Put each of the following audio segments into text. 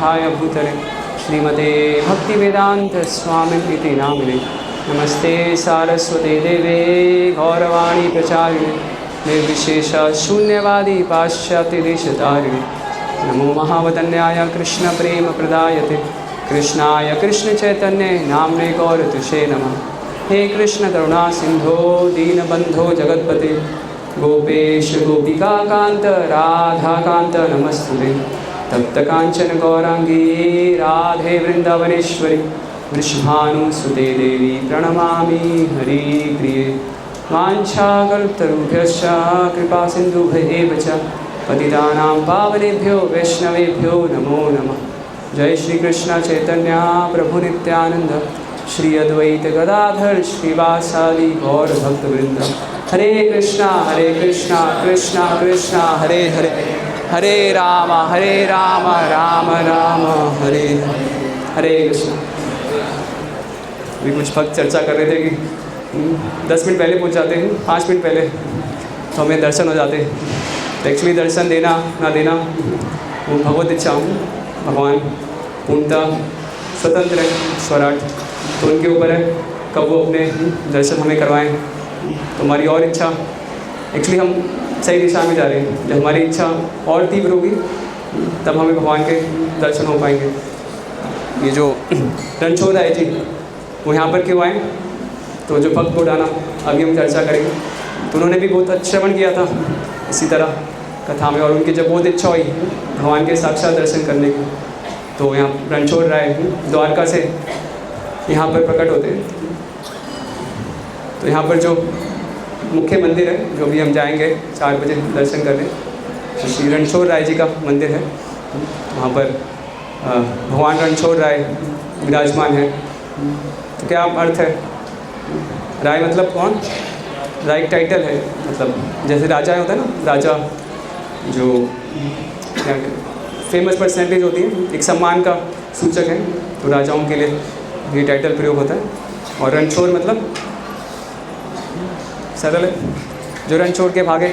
सिद्धाय भूतले श्रीमते भक्तिवेदांत स्वामिनिति नामिने नमस्ते सारस्वते देवे गौरवाणी प्रचारिणे निर्विशेष शून्यवादी पाश्चात्यदेशतारिणे नमो महावदन्याय कृष्ण प्रेम प्रदायते कृष्णाय कृष्ण चैतन्य नामने गौरतुषे नमः। हे कृष्ण करुणा सिंधो दीनबंधो जगतपते गोपेश गोपिका कांत राधा कांत नमस्तुते तप्त कांचन गौरांगी राधे वृंदावनेश्वरी वृषभानुसुते देवी प्रणमामि हरिप्रिये वाञ्छाकल्पतरुभ्यश्च कृपा सिन्धुभ्येव च पतितानां पावनेभ्यो वैष्णवेभ्यो नमो नमः। जय श्री कृष्ण चैतन्य प्रभु नित्यानंद श्री अद्वैत गदाधर श्रीवासादि गौर भक्तवृंद। हरे कृष्णा कृष्णा कृष्णा हरे हरे हरे राम राम राम हरे हरे कृष्ण। अभी कुछ भक्त चर्चा कर रहे थे कि 10 मिनट पहले पहुंच जाते हैं, 5 मिनट पहले तो हमें दर्शन हो जाते हैं। तो एक्चुअली दर्शन देना ना देना वो भगवत इच्छा हूँ। भगवान पूर्णतः स्वतंत्र है, स्वराट, तो उनके ऊपर है कब वो अपने दर्शन हमें करवाएं। तो हमारी और इच्छा, एक्चुअली हम सही दिशा में जा रहे हैं। जब हमारी इच्छा और तीव्र होगी तब हमें भगवान के दर्शन हो पाएंगे। ये जो रणछोड़ राय जी वो यहाँ पर क्यों आए, तो जो भक्त बुढ़ाना अभी हम चर्चा करेंगे, तो उन्होंने भी बहुत श्रवण किया था इसी तरह कथा में, और उनकी जब बहुत इच्छा हुई भगवान के साक्षात दर्शन करने की, तो यहाँ रणछोड़ राय द्वारका से यहाँ पर प्रकट होते हैं। तो यहाँ पर जो मुख्य मंदिर है, जो भी हम जाएंगे 4 बजे दर्शन करने, तो श्री रणछोड़ राय जी का मंदिर है। वहाँ पर भगवान रणछोड़ राय विराजमान है। तो क्या अर्थ है? राय मतलब कौन? राय टाइटल है, मतलब जैसे राजा होता है ना, राजा जो फेमस पर्सनैलिटीज होती है, एक सम्मान का सूचक है, तो राजाओं के लिए ये टाइटल प्रयोग होता है। और रणछोड़ मतलब सरल है, जो रण छोड़ के भागे।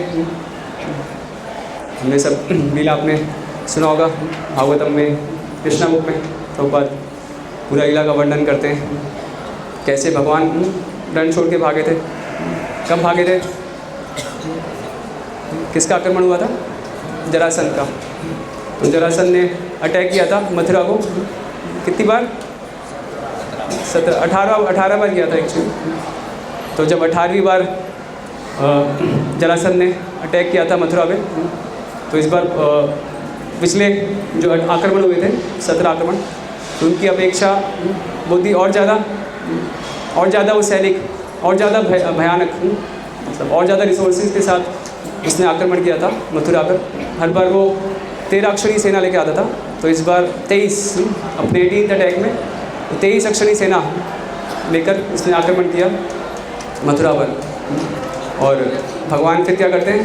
हमने सब लीला आपने सुना होगा भागवतम में, कृष्णा बुक में प्रभुपाद पूरा लीला का वर्णन करते हैं, कैसे भगवान रण छोड़ के भागे थे। कब भागे थे? किसका आक्रमण हुआ था? जरासंध का। तो जरासंध ने अटैक किया था मथुरा को, कितनी बार? 18 बार किया था एक्चुअली। तो जब 18वीं बार जरासंध ने अटैक किया था मथुरा में, तो इस बार पिछले जो आक्रमण हुए थे 17 आक्रमण, तो उनकी अपेक्षा बहुत ही और ज़्यादा वो सैनिक और ज़्यादा भयानक, मतलब और ज़्यादा रिसोर्सेज के साथ उसने आक्रमण किया था मथुरा पर। हर बार वो 13 अक्षरी सेना लेके आता था, तो इस बार 23 अपने 18th अटैक में 23 अक्षरी सेना लेकर उसने आक्रमण किया मथुरा पर। और भगवान फिर क्या करते हैं?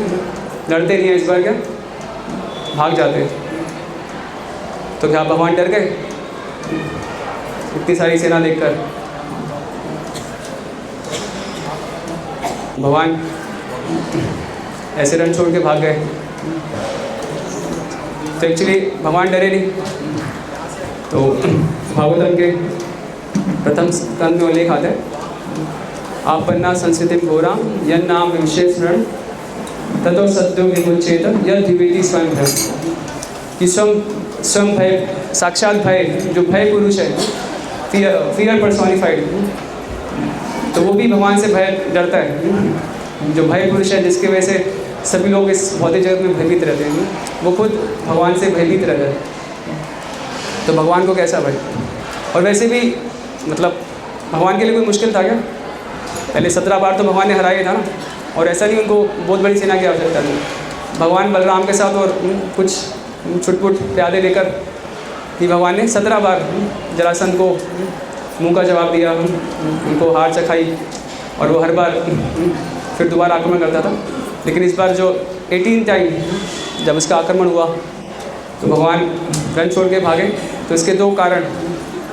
लड़ते नहीं हैं इस बार, क्या भाग जाते हैं। तो क्या भगवान डर गए इतनी सारी सेना देखकर? भगवान ऐसे रण छोड़ के भाग गए। तो एक्चुअली भगवान डरे नहीं। तो भागवतम के प्रथम स्कंद में उल्लेख आता है, आपन्ना संस्कृति घोराम यन नाम विशेषण ततो सद्यो विमुच्येत यद द्विवेदी स्वयं भय। कि स्वयं भय, साक्षात भय, जो भय पुरुष है, फियर पर्सोनिफाइड, तो वो भी भगवान से भय डरता है। जो भय पुरुष है, जिसकी वजह से सभी लोग इस भौतिक जगत में भयभीत रहते हैं, वो खुद भगवान से भयभीत रहता है। तो भगवान को कैसा भय? और वैसे भी मतलब भगवान के लिए कोई मुश्किल था क्या? पहले 17 बार तो भगवान ने हराया था ना, और ऐसा नहीं उनको बहुत बड़ी सेना की आवश्यकता थी। भगवान बलराम के साथ और कुछ छुटपुट प्यादे लेकर ही भगवान ने 17 बार जरासंध को मुंह का जवाब दिया, उनको हार चखाई, और वो हर बार फिर दोबारा आक्रमण करता था। लेकिन इस बार जो 18 टाइम जब उसका आक्रमण हुआ, तो भगवान रण छोड़ के भागे। तो इसके 2 कारण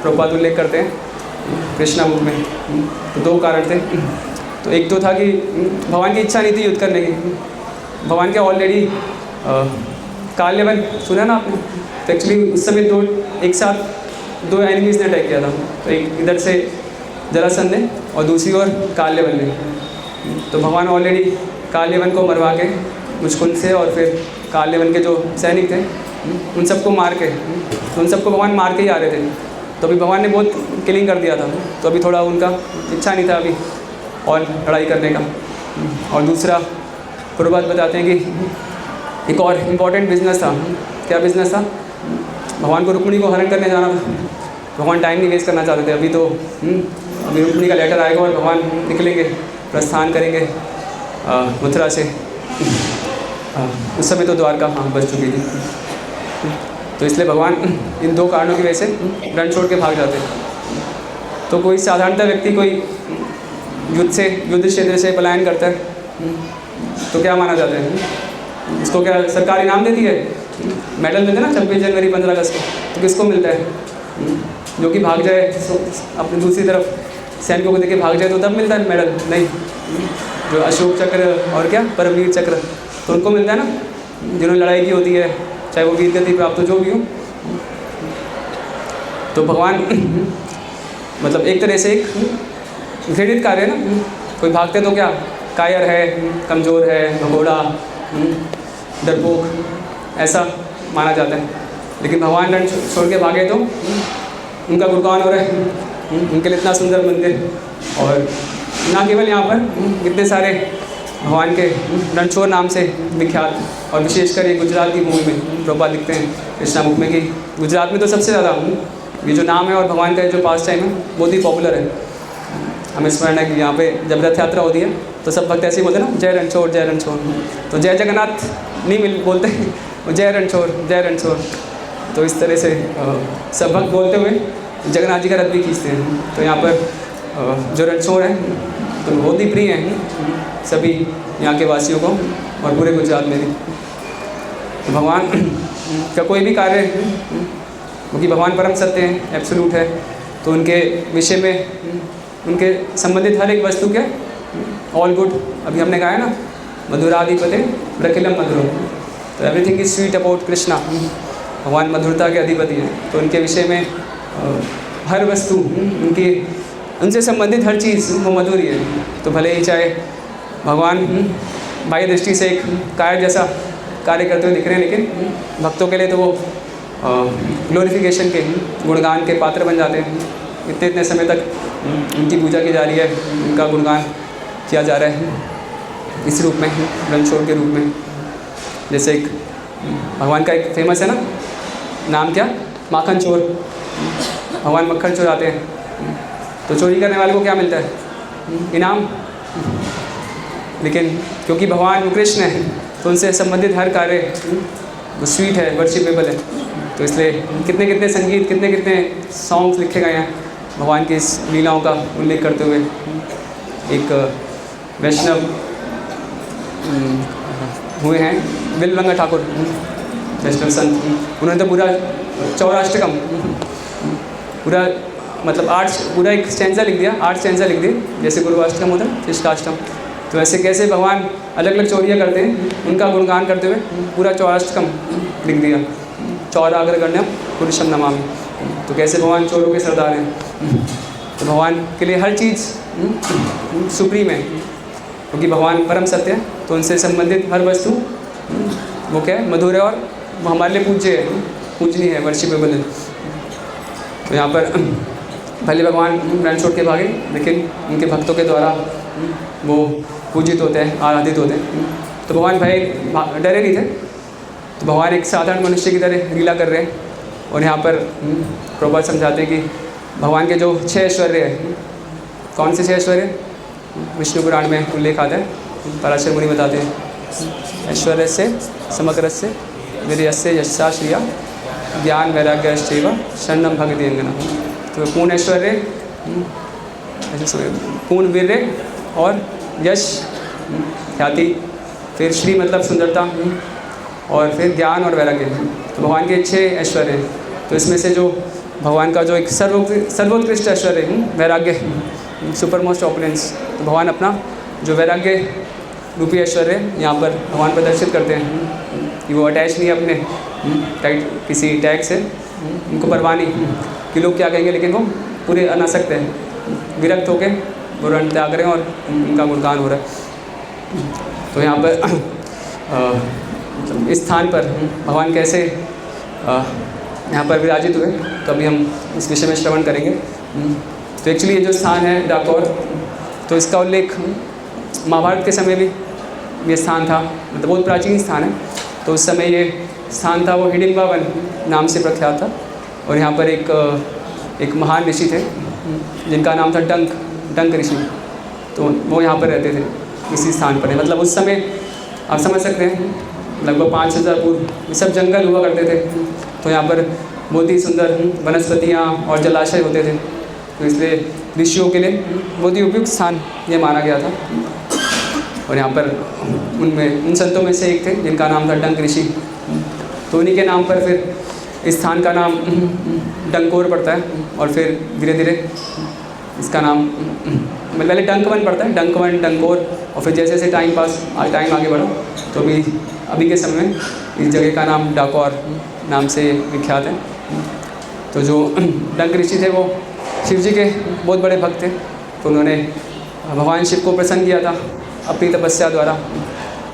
प्रभुपाद उल्लेख करते हैं कृष्णा बुक में। तो 2 कारण थे। तो एक तो था कि भगवान की इच्छा नहीं थी युद्ध करने की। भगवान के ऑलरेडी काल्यवन सुना ना आपने, तो एक्चुअली उस समय एक साथ 2 एनिमीज़ ने अटैक किया था। तो एक इधर से जरासंध ने और दूसरी ओर काल्यवन ने। तो भगवान ऑलरेडी काल्यवन को मरवा के मुचकुंद से और फिर काल्यवन के जो सैनिक थे उन सबको मार के, तो उन सबको भगवान मार के ही आ रहे थे। तो अभी भगवान ने बहुत किलिंग कर दिया था, तो अभी थोड़ा उनका इच्छा नहीं था अभी और लड़ाई करने का। और दूसरा पूर्वज बताते हैं कि एक और इम्पॉर्टेंट बिजनेस था। क्या बिजनेस था? भगवान को रुक्मिणी को हरण करने जाना था। भगवान टाइम नहीं वेस्ट करना चाहते थे। अभी रुक्मिणी का लेटर आएगा और भगवान निकलेंगे, प्रस्थान करेंगे मथुरा से। उस समय तो द्वारका बच चुकी थी। तो इसलिए भगवान इन 2 कारणों की वजह से रण छोड़ के भाग जाते। तो कोई साधारणतः व्यक्ति कोई युद्ध क्षेत्र से पलायन करता है तो क्या माना जाता है? इसको क्या सरकार इनाम देती है? मेडल मिलते हैं ना 26 जनवरी 15 अगस्त को, तो किसको मिलता है? जो कि भाग जाए अपनी दूसरी तरफ सैनिकों को देके भाग जाए तो तब मिलता है मेडल? नहीं। जो अशोक चक्र और क्या परमवीर चक्र, तो उनको मिलता है ना, जिन्होंने लड़ाई की होती है, चाहे वो वीर गति प्राप्त हो, जो भी हो। तो भगवान मतलब एक तरह से एक घृणित कार्य है ना। कोई भागते तो क्या कायर है, कमज़ोर है, भगोड़ा, डरपोक, ऐसा माना जाता है। लेकिन भगवान रण छोड़ के भागे तो उनका गुणगान हो रहा है, उनके लिए इतना सुंदर मंदिर। और ना केवल यहाँ पर कितने सारे भगवान के रणछोड़ नाम से विख्यात, और विशेषकर ये गुजरात की भूमि में प्रभुपाद लिखते हैं कृष्णा बुक में कि गुजरात में तो सबसे ज़्यादा ये जो नाम है और भगवान का जो पास टाइम है बहुत ही पॉपुलर है। हमें स्मरण है कि यहाँ पे जब रथ यात्रा होती है तो सब भक्त ऐसे ही बोलते हैं ना, जय रणछोड़ जय रणछोड़। तो जय जगन्नाथ नहीं बोलते, जय रणछोड़ जय रणछोड़। तो इस तरह से सब भक्त बोलते हुए जगन्नाथ जी का रथ भी खींचते हैं। तो यहाँ पर जो रणछोड़ है तो बहुत ही प्रिय हैं सभी यहाँ के वासियों को और पूरे गुजरात में भी। तो भगवान का कोई भी कार्य, क्योंकि भगवान परम सत्य हैं, एब्सोल्यूट है, तो उनके विषय में उनके संबंधित हर एक वस्तु के ऑल गुड। अभी हमने कहा है ना, मधुराधिपते प्रकिलम मधुरो, तो everything is sweet about Krishna. भगवान मधुरता के अधिपति हैं, तो उनके विषय में हर वस्तु उनकी उनसे संबंधित हर चीज़ वो मधुर ही है। तो भले ही चाहे भगवान बाह्य दृष्टि से एक कायर जैसा कार्य करते हुए दिख रहे हैं, लेकिन भक्तों के लिए तो वो ग्लोरिफिकेशन के, गुणगान के पात्र बन जाते हैं। इतने इतने समय तक उनकी पूजा की जा रही है, उनका गुणगान किया जा रहा है इस रूप में, रणछोड़ के रूप में। जैसे एक भगवान का एक फेमस है ना नाम, क्या? माखन चोर। भगवान मक्खन चुराते हैं, तो चोरी करने वाले को क्या मिलता है? इनाम। लेकिन क्योंकि भगवान कृष्ण है तो उनसे संबंधित हर कार्य वो स्वीट है, वर्शिपेबल है। तो इसलिए कितने कितने संगीत, कितने कितने सॉन्ग्स लिखे गए हैं भगवान की इस लीलाओं का उल्लेख करते हुए। एक वैष्णव हुए हैं बिलरंगा ठाकुर, वैष्णव संत, उन्होंने तो पूरा चौराष्टकम पूरा मतलब 8 पूरा एक स्टैंजा लिख दिया, 8 स्टैंजा लिख दिए। जैसे गुरुवाष्टकम होता है, कृष्णाष्टम, तो ऐसे कैसे भगवान अलग अलग चौरियाँ करते हैं, उनका गुणगान करते हुए पूरा चौराष्टकम लिख दिया। चौराग्रगण्यम पुरुषम नमामि। तो कैसे भगवान चोरों के सरदार हैं। तो भगवान के लिए हर चीज़ सुप्रीम है, क्योंकि भगवान परम सत्य है, तो उनसे संबंधित हर वस्तु वो क्या है? मधुर है, और वो हमारे लिए पूज्य है, पूजनीय है, वर्शिपेबल है। तो यहाँ पर भले भगवान रण छोड़ के भागे, लेकिन उनके भक्तों के द्वारा वो पूजित होते हैं, आराधित होते हैं। तो भगवान भाई डरे नहीं थे, तो भगवान एक साधारण मनुष्य की तरह लीला कर रहे हैं। और यहाँ पर प्रभुपाद समझाते हैं कि भगवान के जो 6 ऐश्वर्य है, कौन से 6 ऐश्वर्य? विष्णु पुराण में उल्लेख आता है, पराशर मुनि बताते हैं। ऐश्वर्य से समग्र से वीर्यस्य यशसा श्रिया ज्ञान वैराग्यश्चैव शरणम भक्ति अंगना। तो पूर्ण ऐश्वर्य, पूर्ण वीर्य और यश ख्याति, फिर श्री मतलब सुंदरता, और फिर ज्ञान और वैराग्य। तो भगवान के 6 ऐश्वर्य हैं। तो इसमें से जो भगवान का जो एक सर्वोत्कृष्ट ऐश्वर्य है वैराग्य, सुपर मोस्ट ऑपुलेंस, तो भगवान अपना जो वैराग्य रूपी ऐश्वर्य यहाँ पर भगवान प्रदर्शित करते हैं। कि वो अटैच नहीं है अपने टाइट किसी टैग से, उनको परवाह नहीं कि लोग क्या कहेंगे, लेकिन वो पूरे अनासक्त हैं, विरक्त होकर वो रण त्याग रहे हैं और उनका गुणगान हो रहा है। तो यहाँ पर इस स्थान पर भगवान कैसे यहाँ पर विराजित हुए, तो अभी हम इस विषय में श्रवण करेंगे। तो एक्चुअली ये जो स्थान है डाकोर, तो इसका उल्लेख महाभारत के समय भी ये स्थान था, मतलब बहुत प्राचीन स्थान है। तो उस समय ये स्थान था वो हिडिंबा वन नाम से प्रख्यात था। और यहाँ पर एक महान ऋषि थे जिनका नाम था डंक ऋषि। तो वो यहाँ पर रहते थे इसी स्थान पर। मतलब उस समय आप समझ सकते हैं लगभग 5000 पूर्व ये सब जंगल हुआ करते थे। तो यहाँ पर बहुत ही सुंदर वनस्पतियाँ और जलाशय होते थे। तो इसलिए ऋषियों के लिए बहुत ही उपयुक्त स्थान ये माना गया था। और यहाँ पर उन संतों में से एक थे जिनका नाम था डंक ऋषि। तो उन्हीं के नाम पर फिर इस स्थान का नाम डंकोर पड़ता है। और फिर धीरे धीरे इसका नाम पहले डंक वन पड़ता है, डंक वन, डंकोर। और फिर जैसे जैसे टाइम आगे बढ़ा तो अभी के समय में इस जगह का नाम डाकोर नाम से विख्यात है। तो जो डंक ऋषि थे वो शिव जी के बहुत बड़े भक्त थे। तो उन्होंने भगवान शिव को प्रसन्न किया था अपनी तपस्या द्वारा।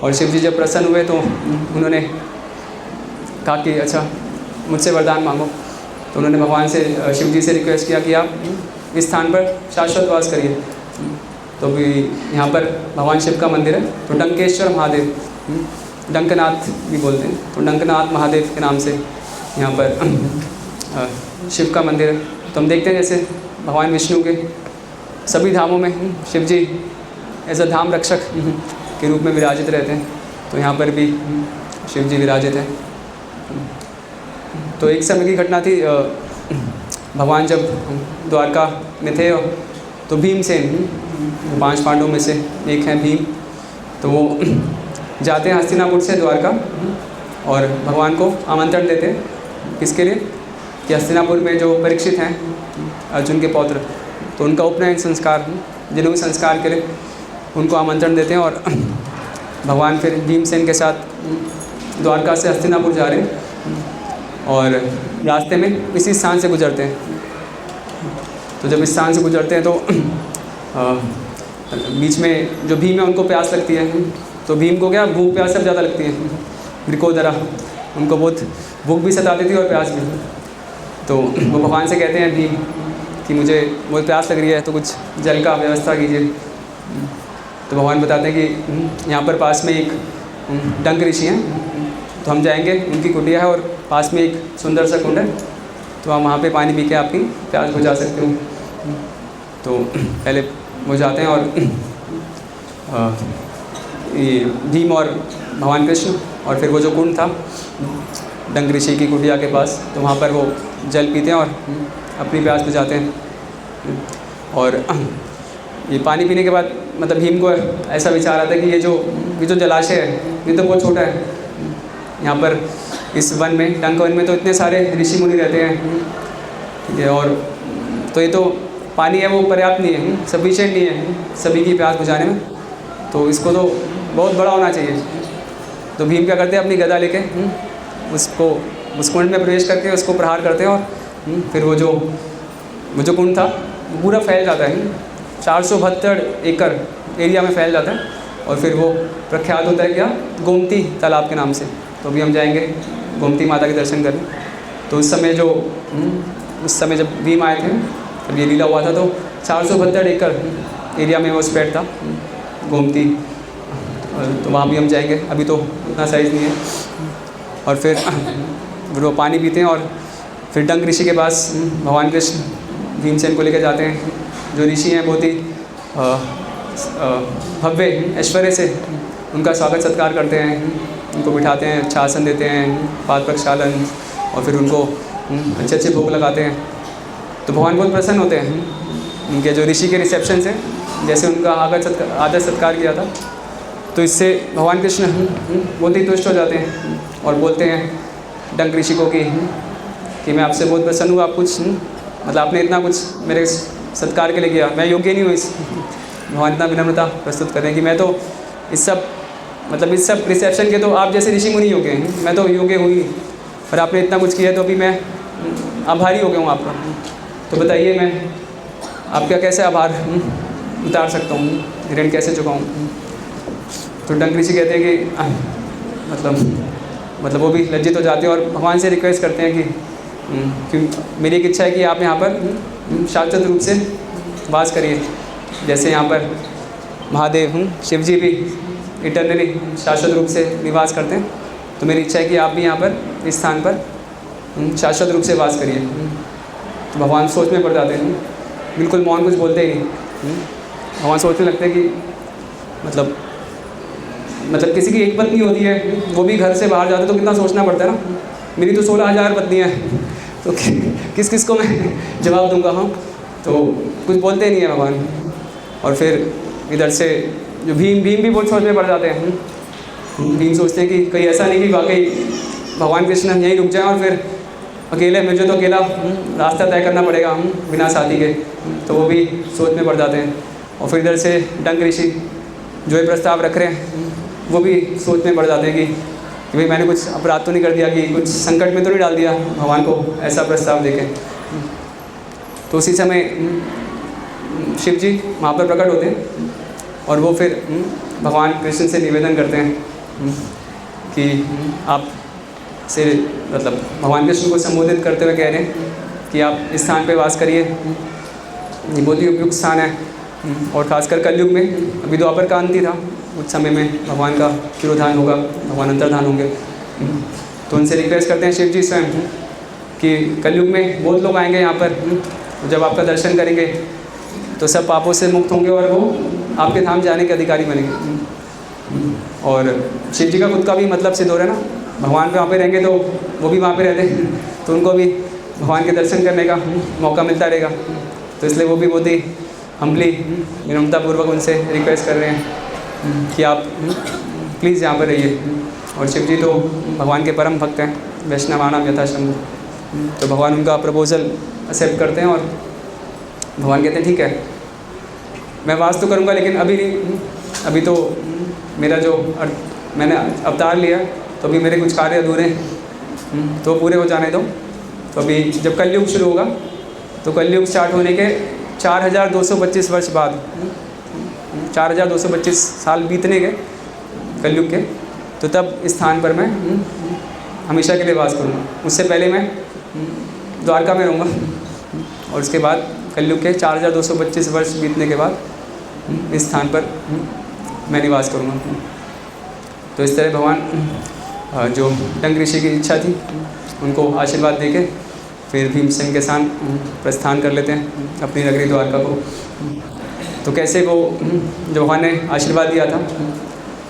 और शिव जी जब प्रसन्न हुए तो उन्होंने कहा कि अच्छा मुझसे वरदान मांगो। तो उन्होंने भगवान से शिव जी से रिक्वेस्ट किया कि आप इस स्थान पर शाश्वत वास करिए। तो भी यहाँ पर भगवान शिव का मंदिर है। तो डंकेश्वर महादेव, डंकनाथ भी बोलते हैं। तो डंकनाथ महादेव के नाम से यहाँ पर शिव का मंदिर है। तो हम देखते हैं जैसे भगवान विष्णु के सभी धामों में शिव जी एज अ धाम रक्षक के रूप में विराजित रहते हैं। तो यहाँ पर भी शिव जी विराजित हैं। तो एक समय की घटना थी, भगवान जब द्वारका में थे तो भीमसेन 5 पांडवों में से एक हैं भीम। तो वो जाते हैं हस्तिनापुर से द्वारका और भगवान को आमंत्रण देते हैं। किसके लिए? कि हस्तिनापुर में जो परीक्षित हैं अर्जुन के पौत्र, तो उनका उपनयन संस्कार, जनेऊ संस्कार के लिए उनको आमंत्रण देते हैं। और भगवान फिर भीमसेन के साथ द्वारका से हस्तिनापुर जा रहे हैं और रास्ते में इसी स्थान से गुजरते हैं। तो जब इस स्थान से गुजरते हैं तो बीच में जो भीम है उनको प्यास लगती है। तो भीम को क्या भूख प्यास सब ज़्यादा लगती है, वृकोदरा, उनको बहुत भूख भी सताती थी और प्यास भी। तो वो भगवान से कहते हैं भीम कि मुझे बहुत प्यास लग रही है, तो कुछ जल का व्यवस्था कीजिए। तो भगवान बताते हैं कि यहाँ पर पास में एक डंक ऋषि हैं, तो हम जाएंगे, उनकी कुटिया है और पास में एक सुंदर सा कुंड है, तो आप वहाँ पे पानी पी के आपकी प्यास बुझा सकते हो। तो पहले वो जाते हैं और ये भीम और भगवान कृष्ण और फिर वो जो कुंड था डंक ऋषि की कुटिया के पास, तो वहाँ पर वो जल पीते हैं और अपनी प्यास बुझाते हैं। और ये पानी पीने के बाद मतलब भीम को ऐसा विचार आता है कि ये जो जलाशय है ये तो बहुत छोटा है। यहाँ पर इस वन में, डंक वन में तो इतने सारे ऋषि मुनि रहते हैं, ठीक है, और तो ये तो पानी है वो पर्याप्त नहीं है, सफिशिएंट नहीं है सभी की प्यास बुझाने में। तो इसको तो बहुत बड़ा होना चाहिए। तो भीम क्या करते हैं, अपनी गदा लेके उसको उस कुंड में प्रवेश करके उसको प्रहार करते हैं और फिर वो जो कुंड था वो पूरा फैल जाता है, 472 एकड़ एरिया में फैल जाता है। और फिर वो प्रख्यात होता है क्या, गोमती तालाब के नाम से। तो अभी हम जाएंगे गोमती माता के दर्शन करने। तो उस समय जब भीम आए थे, जब ये लीला हुआ था, तो 472 एकड़ एरिया में वो स्प्रेड था गोमती। तो वहाँ भी हम जाएंगे, अभी तो उतना साइज़ नहीं है। और फिर वो पानी पीते हैं और फिर डंक ऋषि के पास भगवान कृष्ण भीमसेन को लेकर जाते हैं। जो ऋषि हैं बहुत ही भव्य ऐश्वर्य से उनका स्वागत सत्कार करते हैं, उनको बिठाते हैं, अच्छा आसन देते हैं, पाद प्रक्षालन, और फिर उनको अच्छे अच्छे भोग लगाते हैं। तो भगवान बहुत प्रसन्न होते हैं उनके जो ऋषि के रिसेप्शन से, जैसे उनका आदर सत्कार किया था। तो इससे भगवान कृष्ण बहुत ही तुष्ट हो जाते हैं और बोलते हैं डंक ऋषि को कि मैं आपसे बहुत प्रसन्न हूँ, आप कुछ मतलब आपने इतना कुछ मेरे सत्कार के लिए किया, मैं योग्य नहीं हूँ इस। भगवान इतना विनम्रता प्रस्तुत करें कि मैं तो इस सब मतलब इस सब रिसेप्शन के तो आप जैसे ऋषि मुनि हो गए हैं, मैं तो योग्य हुई और आपने इतना कुछ किया तो अभी मैं आभारी हो गया हूँ आपका। तो बताइए मैं आपका कैसे आभार उतार सकता हूँ, ऋण कैसे चुकाऊँ। तो डंक ऋषि कहते हैं कि मतलब वो भी लज्जित हो जाते हैं और भगवान से रिक्वेस्ट करते हैं कि मेरी एक इच्छा है कि आप यहाँ पर शाश्वत रूप से वास करिए। जैसे यहाँ पर महादेव शिव जी भी इटर्नली शाश्वत रूप से निवास करते हैं, तो मेरी इच्छा है कि आप भी यहाँ पर इस स्थान पर शाश्वत रूप से वास करिए। तो भगवान सोच में पड़ जाते हैं, बिल्कुल मौन, कुछ बोलते ही नहीं। भगवान सोचने लगते हैं कि मतलब किसी की एक पत्नी होती है, वो भी घर से बाहर जाते तो कितना सोचना पड़ता है ना। मेरी तो 16,000 पत्नियाँ हैं, तो किस किस को मैं जवाब दूंगा। हाँ, तो कुछ बोलते नहीं है भगवान। और फिर इधर से जो भीम भी बहुत सोच में पड़ जाते हैं। भीम सोचते हैं कि कहीं ऐसा नहीं कि वाकई भगवान कृष्ण यहीं रुक जाए और फिर अकेले मुझे तो अकेला रास्ता तय करना पड़ेगा बिना साथी के। तो वो भी सोच में पड़ जाते हैं। और फिर इधर से डंक ऋषि जो ये प्रस्ताव रख रहे हैं, वो भी सोच में पड़ जाते हैं कि भाई मैंने कुछ अपराध तो नहीं कर दिया, कि कुछ संकट में तो नहीं डाल दिया भगवान को ऐसा प्रस्ताव देके। तो उसी समय शिव जी वहाँ पर प्रकट होते हैं और वो फिर भगवान कृष्ण से निवेदन करते हैं कि आप से भगवान कृष्ण को संबोधित करते हुए कह रहे हैं कि आप इस स्थान पे वास करिए, ये बहुत ही उपयुक्त स्थान है। और खासकर कलयुग में, अभी द्वापर का अंत ही था, उस समय में भगवान का तिरोधान होगा, भगवान अंतर्धान होंगे। तो उनसे रिक्वेस्ट करते हैं शिव जी स्वयं कि कलयुग में बहुत लोग आएंगे यहाँ पर, जब आपका दर्शन करेंगे तो सब पापों से मुक्त होंगे और वो आपके धाम जाने के अधिकारी बनेंगे। और शिव जी का खुद का भी मतलब सिद्ध हो रहा है ना, भगवान पे वहाँ पे रहेंगे तो वो भी वहाँ पे रहते हैं, तो उनको भी भगवान के दर्शन करने का मौका मिलता रहेगा। तो इसलिए वो भी बहुत ही हम्बली विनम्रतापूर्वक उनसे रिक्वेस्ट कर रहे हैं कि आप प्लीज़ यहाँ पर रहिए। और शिव जी तो भगवान के परम भक्त हैं, वैष्णवानाम यथा शंभु। तो भगवान उनका प्रपोजल एक्सेप्ट करते हैं और भगवान कहते हैं ठीक है, मैं वास तो करूँगा लेकिन अभी नहीं, अभी तो मेरा जो मैंने अवतार लिया तो अभी मेरे कुछ कार्य अधूरे हैं, तो पूरे हो जाने दो। तो अभी जब कलयुग शुरू होगा, तो कलयुग स्टार्ट होने के 4225 वर्ष बाद, 4225 साल बीतने के कलयुग के, तो तब इस स्थान पर मैं हमेशा के लिए वास करूँगा। उससे पहले मैं द्वारका में रहूँगा और उसके बाद कलयुग के 4225 वर्ष बीतने के बाद इस स्थान पर मैं निवास करूँगा। तो इस तरह भगवान जो डंक ऋषि की इच्छा थी उनको आशीर्वाद देके फिर भीमसेन के साथ प्रस्थान कर लेते हैं अपनी नगरी द्वारका को। तो कैसे वो जब भगवान ने आशीर्वाद दिया था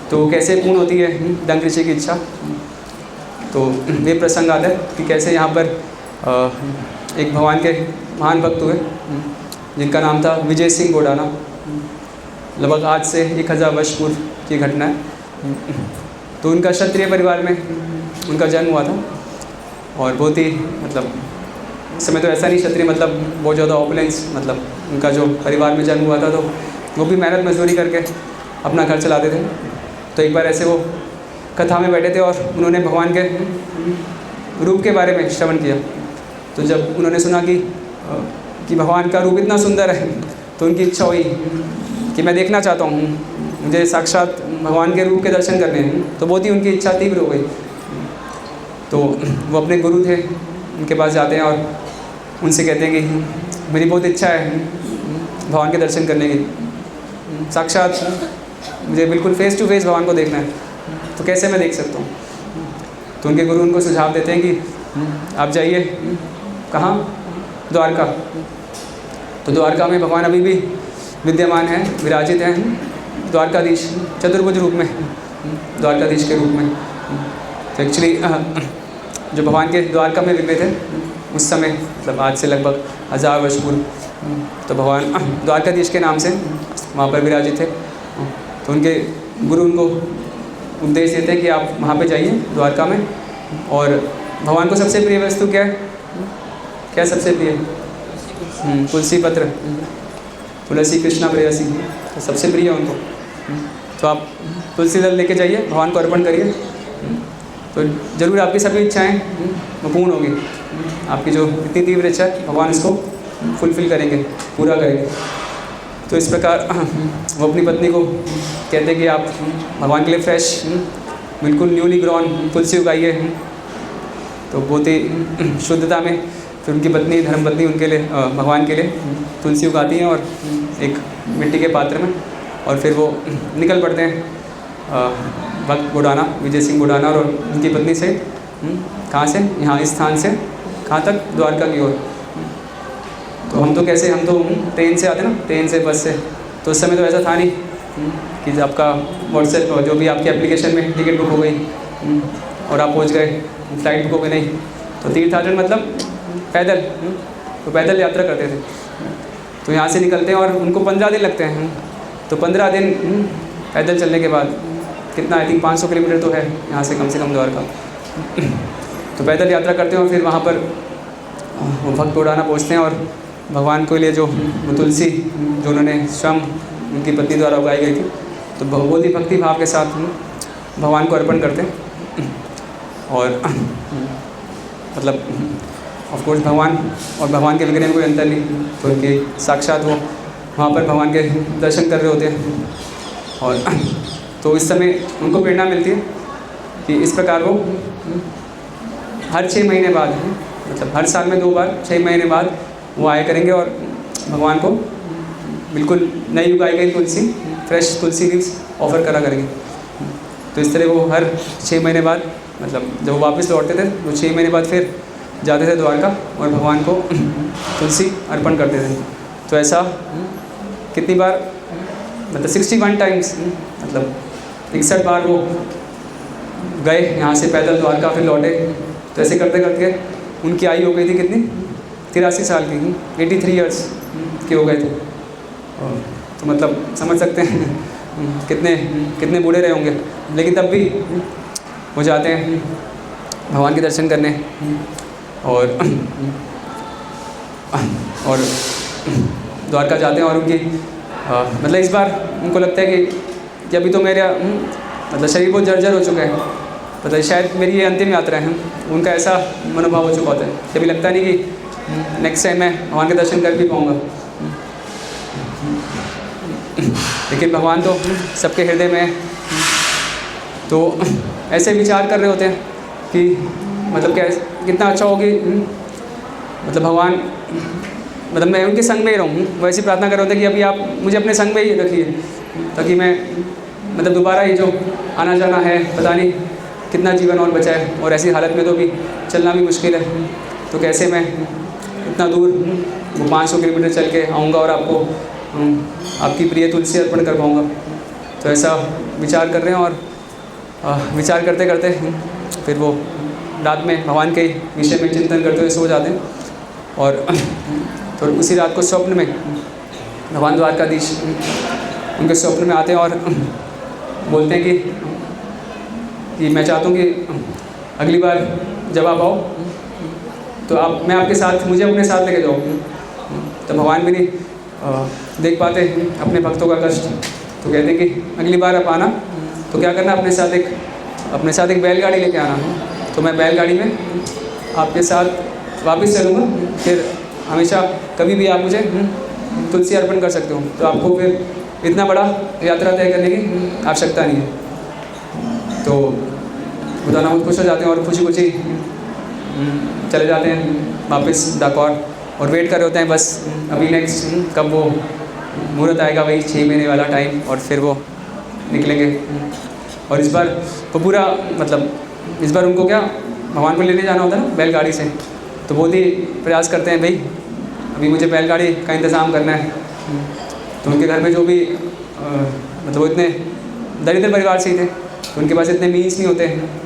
तो कैसे पूर्ण होती है डंक ऋषि की इच्छा, तो ये प्रसंग आता है कि कैसे यहाँ पर एक भगवान के महान भक्त हुए जिनका नाम था विजय सिंह गोडाना। लगभग आज से 1000 वर्ष पूर्व की घटना है। तो उनका क्षत्रिय परिवार में उनका जन्म हुआ था और बहुत ही उस समय तो ऐसा नहीं क्षत्रिय बहुत ज़्यादा ऑपुलेंस, उनका जो परिवार में जन्म हुआ था तो वो भी मेहनत मजदूरी करके अपना घर चलाते थे। तो एक बार ऐसे वो कथा में बैठे थे और उन्होंने भगवान के रूप के बारे में श्रवण किया। तो जब उन्होंने सुना कि भगवान का रूप इतना सुंदर है, तो उनकी इच्छा हुई कि मैं देखना चाहता हूँ, मुझे साक्षात भगवान के रूप के दर्शन करने हैं। तो बहुत ही उनकी इच्छा तीव्र हो गई। तो वो अपने गुरु थे, उनके पास जाते हैं और उनसे कहते हैं कि मेरी बहुत इच्छा है भगवान के दर्शन करने की, साक्षात मुझे बिल्कुल फेस टू फेस भगवान को देखना है, तो कैसे मैं देख सकता हूँ। तो उनके गुरु उनको सुझाव देते हैं कि आप जाइए कहाँ, द्वारका। तो द्वारका में भगवान अभी भी विद्यमान है, विराजित हैं द्वारकाधीश, चतुर्भुज रूप में, द्वारकाधीश के रूप में। तो एक्चुअली जो भगवान के द्वारका में विग्रह थे उस समय आज से लगभग 1000 वर्ष पूर्व, तो भगवान द्वारकाधीश के नाम से वहाँ पर विराजित थे। तो उनके गुरु उनको उपदेश देते हैं कि आप वहाँ पे जाइए द्वारका में। और भगवान को सबसे प्रिय वस्तु क्या है, क्या सबसे प्रिय? तुलसी पत्र, तुलसी कृष्णा प्रेयसी, तो सबसे प्रिय उनको। तो आप तुलसी दल लेके जाइए, भगवान को अर्पण करिए, तो ज़रूर आपकी सभी इच्छाएं वो पूर्ण होगी। आपकी जो इतनी तीव्र इच्छा है भगवान इसको फुलफ़िल करेंगे, पूरा करेंगे। तो इस प्रकार वो अपनी पत्नी को कहते हैं कि आप भगवान के लिए फ्रेश बिल्कुल न्यूली ग्रॉन तुलसी उगाइए। तो बहुत ही शुद्धता में फिर उनकी पत्नी, धर्मपत्नी उनके लिए भगवान के लिए तुलसी उगाती हैं और एक मिट्टी के पात्र में, और फिर वो निकल पड़ते हैं भक्त बुडाना, विजय सिंह बुडाना और उनकी पत्नी से कहाँ से, यहाँ इस स्थान से कहाँ तक, द्वारका की ओर। तो हम तो कैसे, हम तो ट्रेन से आते ना, ट्रेन से, बस से, तो उस समय तो ऐसा था नहीं कि आपका व्हाट्सएप जो भी आपकी एप्लीकेशन में टिकट बुक हो गई और आप पहुंच गए, फ्लाइट बुक हो गई, नहीं। तो तीर्थाटन मतलब पैदल, तो पैदल यात्रा करते थे। तो यहाँ से निकलते हैं और उनको 15 दिन लगते हैं। तो 15 दिन पैदल चलने के बाद कितना, आई थिंक 500 किलोमीटर तो है यहाँ से कम द्वारका। तो पैदल यात्रा करते हैं और फिर वहाँ पर वो भक्त बुडाना पहुँचते हैं और भगवान के लिए जो तुलसी जो उन्होंने स्वयं उनकी पत्नी द्वारा उगाई गई थी, तो बहुत ही भक्ति भाव के साथ भगवान को अर्पण करते हैं। और मतलब ऑफ कोर्स भगवान और भगवान के विग्रह में कोई अंतर नहीं, तो उनके साक्षात वो वहाँ पर भगवान के दर्शन कर रहे होते हैं। और तो इस समय उनको प्रेरणा मिलती है कि इस प्रकार वो हर 6 महीने बाद, मतलब हर साल में 2 बार 6 महीने बाद वो आया करेंगे और भगवान को बिल्कुल नई उगाई गई तुलसी, फ्रेश तुलसी लीव्स ऑफ़र करा करेंगे। तो इस तरह वो हर 6 महीने बाद, मतलब जब वो वापस लौटते थे वो 6 महीने बाद फिर जाते थे द्वारका और भगवान को तुलसी अर्पण करते थे। तो ऐसा कितनी बार, मतलब 61 टाइम्स, मतलब 61 बार वो गए यहाँ से पैदल द्वारका, फिर लौटे। तो ऐसे करते करते उनकी आयु हो गई थी कितनी, 83 साल की, 83 ईयर्स के हो गए थे। तो मतलब समझ सकते हैं कितने बूढ़े रहे होंगे, लेकिन तब भी वो जाते हैं भगवान के दर्शन करने। और द्वारका जाते हैं और उनकी मतलब इस बार उनको लगता है कि अभी तो मेरा मतलब शरीर बहुत जर्जर हो चुका है, मतलब शायद मेरी ये अंतिम यात्रा है। उनका ऐसा मनोभाव हो चुका होता है, कभी लगता नहीं कि नेक्स्ट टाइम मैं भगवान के दर्शन कर भी पाऊँगा। लेकिन भगवान तो सबके हृदय में है। तो ऐसे विचार कर रहे होते हैं कि मतलब क्या, कितना अच्छा होगी, मतलब भगवान, मतलब मैं उनके संग में ही रहूँ। वैसी प्रार्थना कर रहे होते हैं कि अभी आप मुझे अपने संग में ही रखिए, ताकि मैं मतलब दोबारा ये जो आना जाना है, पता नहीं कितना जीवन और बचा है, और ऐसी हालत में तो भी चलना भी मुश्किल है। तो कैसे मैं इतना दूर वो 500 किलोमीटर चल के आऊँगा और आपको आपकी प्रिय तुलसी अर्पण कर पाऊँगा। तो ऐसा विचार कर रहे हैं, और विचार करते करते फिर वो रात में भगवान के विषय में चिंतन करते हुए सो जाते हैं। और तो उसी रात को स्वप्न में भगवान द्वारकाधीश उनके स्वप्न में आते हैं और बोलते हैं कि मैं चाहता हूँ कि अगली बार जब आप आओ तो मैं आपके साथ, मुझे अपने साथ लेके जाओ। तो भगवान भी नहीं देख पाते अपने भक्तों का कष्ट, तो कहते हैं कि अगली बार आप आना तो क्या करना, अपने साथ एक बैलगाड़ी लेके आना। तो मैं बैलगाड़ी में आपके साथ वापस चलूँगा, फिर हमेशा कभी भी आप मुझे तुलसी अर्पण कर सकते हो। तो आपको फिर इतना बड़ा यात्रा तय करने की आवश्यकता नहीं है। तो बुदाना बहुत खुश हो जाते हैं और खुशी खुशी चले जाते हैं वापस डाकौर, और वेट कर रहे होते हैं बस अभी नेक्स्ट कब वो मुहूर्त आएगा, वही 6 महीने वाला टाइम, और फिर वो निकलेंगे। और इस बार वो पूरा, मतलब इस बार उनको क्या भगवान को लेने जाना होता है ना बैलगाड़ी से, तो बहुत ही प्रयास करते हैं, भाई अभी मुझे बैलगाड़ी का इंतज़ाम करना है। तो उनके घर में जो भी मतलब वो इतने दरिद्र परिवार से ही थे, तो उनके पास इतने मीन्स नहीं होते,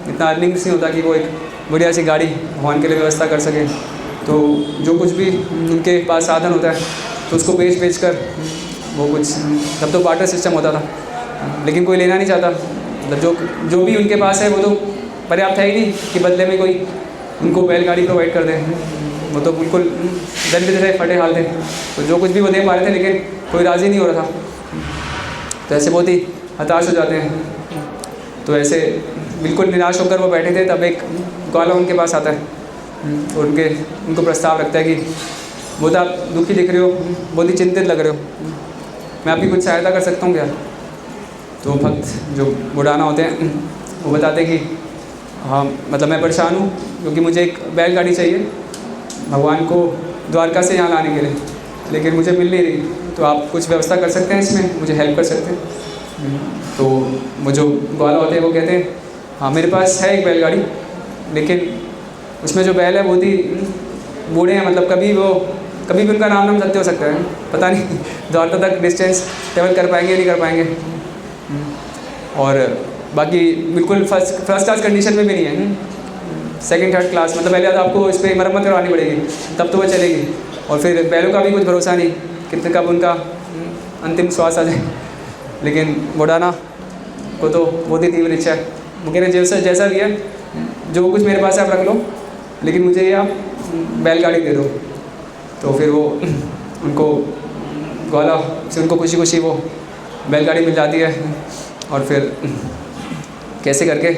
इतना अर्निंग्स नहीं होता कि वो एक बढ़िया सी गाड़ी भगवान के लिए व्यवस्था कर सके। तो जो कुछ भी उनके पास साधन होता है तो उसको बेच कर वो कुछ, तब तो बार्टर सिस्टम होता था, लेकिन कोई लेना नहीं चाहता। मतलब जो भी उनके पास है वो तो पर्याप्त है ही नहीं कि बदले में कोई उनको बैलगाड़ी प्रोवाइड कर दे। वो तो बिल्कुल दरिद्र थे, फटे हाल थे, तो जो कुछ भी वो दे पा रहे थे लेकिन कोई राज़ी नहीं हो रहा था। तो ऐसे बहुत ही हताश हो जाते हैं। तो ऐसे बिल्कुल निराश होकर वो बैठे थे, तब एक ग्वाला उनके पास आता है और उनको प्रस्ताव रखता है कि बहुत आप दुखी दिख रहे हो, बहुत ही चिंतित लग रहे हो, मैं आपकी कुछ सहायता कर सकता हूँ क्या? तो भक्त जो बुढ़ाना होते हैं वो बताते हैं कि हाँ, मतलब मैं परेशान हूँ क्योंकि मुझे एक बैलगाड़ी चाहिए भगवान को द्वारका से यहाँ लाने के लिए, लेकिन मुझे मिल नहीं रही, तो आप कुछ व्यवस्था कर सकते हैं इसमें, मुझे हेल्प कर सकते हैं? तो वो जो ग्वाला होते हैं वो कहते हैं हाँ, मेरे पास है एक बैलगाड़ी, लेकिन उसमें जो बैल है बहुत ही बूढ़े हैं, मतलब कभी भी उनका नाम सत्य हो सकता है, पता नहीं द्वारका तक डिस्टेंस ट्रेवल कर पाएंगे नहीं कर पाएंगे। और बाकी बिल्कुल फर्स्ट क्लास कंडीशन में भी नहीं है, सेकंड थर्ड क्लास, मतलब पहले तो आपको इस पर मरम्मत करवानी पड़ेगी तब तो वो चलेगी, और फिर बैलों का भी कुछ भरोसा नहीं कितने कब उनका अंतिम श्वास आ जाए। लेकिन बुढ़ाना को तो बहुत ही तीव्र इच्छा है, वो कह रहे जैसा भी है, जो कुछ मेरे पास है आप रख लो, लेकिन मुझे ये आप बैलगाड़ी दे दो। तो फिर वो उनको ग्वाला से उनको खुशी खुशी वो बैलगाड़ी मिल जाती है, और फिर कैसे करके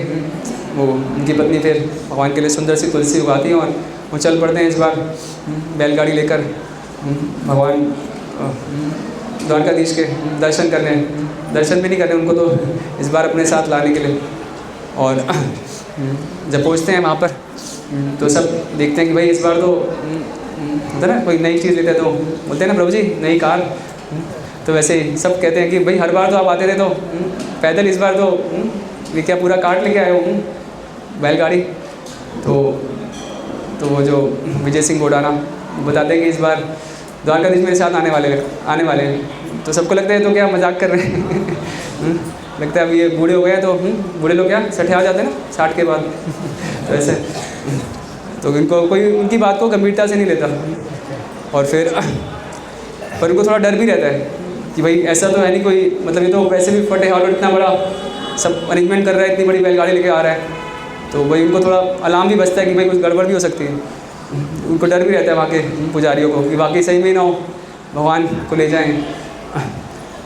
वो उनकी पत्नी फिर भगवान के लिए सुंदर सी तुलसी उगाती हैं और वो चल पड़ते हैं इस बार बैलगाड़ी लेकर भगवान द्वारकाधीश के दर्शन करने। दर्शन भी नहीं करने, उनको तो इस बार अपने साथ लाने के लिए। और जब पहुँचते हैं वहाँ पर तो सब देखते हैं कि भाई इस बार तो होता ना कोई नई चीज़ लेते हैं, तो बोलते हैं ना प्रभु जी नई कार, तो वैसे ही सब कहते हैं कि भाई हर बार तो आप आते थे तो पैदल, इस बार तो ये क्या पूरा कार्ट लेके आए हो बैलगाड़ी। तो वो जो विजय सिंह गोडाना बताते हैं कि इस बार द्वारकाधीश मेरे साथ आने वाले हैं। तो सबको लगता है तो क्या मजाक कर रहे हैं लगता है अब ये बूढ़े हो गए तो बूढ़े लोग क्या 60 आ जाते हैं ना 60 के बाद तो ऐसे, तो इनको कोई उनकी बात को गंभीरता से नहीं लेता। और फिर पर उनको थोड़ा डर भी रहता है कि भाई ऐसा तो है नहीं कोई, मतलब ये तो वैसे भी फटे हाल इतना बड़ा सब अरेंजमेंट कर रहा है, इतनी बड़ी बैलगाड़ी लेके आ रहा है, तो भाई उनको थोड़ा अलार्म भी बजता है कि भाई कुछ गड़बड़ भी हो सकती है। उनको डर भी रहता है वहाँ के पुजारियों को कि वाकई सही में ना हो भगवान को ले जाएं।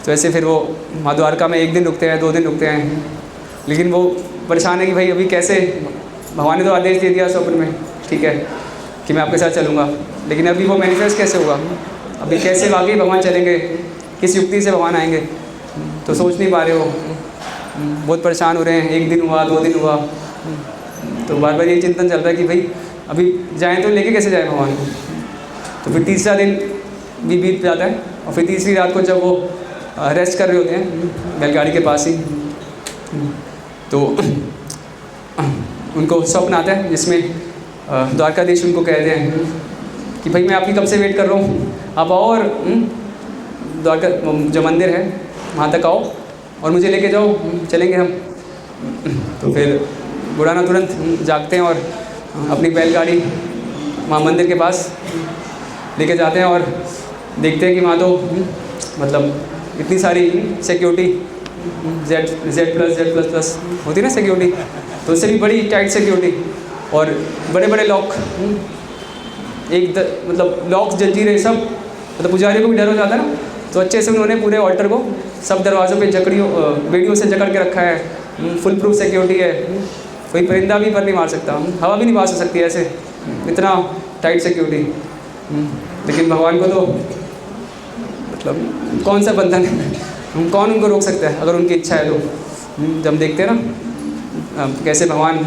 तो ऐसे फिर वो माँ द्वारका में 1 दिन रुकते हैं, 2 दिन रुकते हैं, लेकिन वो परेशान है कि भाई अभी कैसे, भगवान ने तो आदेश दे दिया स्वप्न में ठीक है कि मैं आपके साथ चलूँगा, लेकिन अभी वो मैनिफेस्ट कैसे होगा, अभी कैसे वाकई भगवान चलेंगे, किस युक्ति से भगवान आएंगे, तो सोच नहीं पा रहे हो, बहुत परेशान हो रहे हैं। 1 दिन हुआ, 2 दिन हुआ, तो बार बार यही चिंतन चल रहा है कि भाई अभी जाएँ तो लेके कैसे जाए भगवान को। तो फिर तीसरा दिन भी बीत जाता है, और फिर तीसरी रात को जब वो रेस्ट कर रहे होते हैं बैलगाड़ी के पास ही, तो उनको स्वप्न आता है जिसमें द्वारकाधीश उनको कहते हैं कि भाई मैं आपकी कब से वेट कर रहा हूँ, आप आओ और द्वारका जो मंदिर है वहाँ तक आओ और मुझे लेके जाओ, चलेंगे हम। तो फिर बुढ़ाना तुरंत जागते हैं और अपनी बैलगाड़ी वहाँ मंदिर के पास लेके जाते हैं और देखते हैं कि वहाँ तो मतलब इतनी सारी सिक्योरिटी Z++ होती है ना सिक्योरिटी, तो उससे भी बड़ी टाइट सिक्योरिटी और बड़े बड़े लॉक, मतलब लॉक जंजीरें सब, मतलब पुजारियों को भी डर हो जाता है ना, तो अच्छे से उन्होंने पूरे ऑल्टर को सब दरवाज़ों पे बेड़ियों से जकड़ के रखा है, फुल प्रूफ सिक्योरिटी है, कोई परिंदा भी पर नहीं मार सकता, हवा भी नहीं पास हो सकती ऐसे, इतना टाइट सिक्योरिटी। लेकिन भगवान को तो मतलब कौन सा बंधन है, कौन उनको रोक सकता है अगर उनकी इच्छा है तो। जब देखते हैं ना कैसे भगवान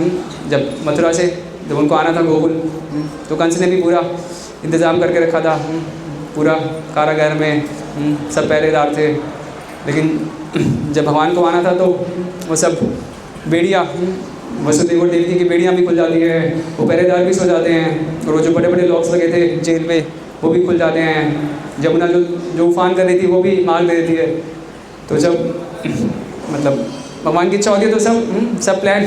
जब मथुरा से जब उनको आना था गोकुल, तो कंस ने भी पूरा इंतज़ाम करके रखा था, पूरा कारागार में सब पहरेदार थे, लेकिन जब भगवान को आना था तो वो सब बेड़ियाँ, वसुदेव और देवकी की बेड़ियाँ भी खुल जाती है, वो पहरेदार भी सो जाते हैं, और वो जो बड़े बड़े लॉक्स लगे थे जेल में वो भी खुल जाते हैं, जमुना जो उफान कर रही थी वो भी मार दे देती है। तो जब मतलब भगवान की इच्छा होती है तो सब प्लान,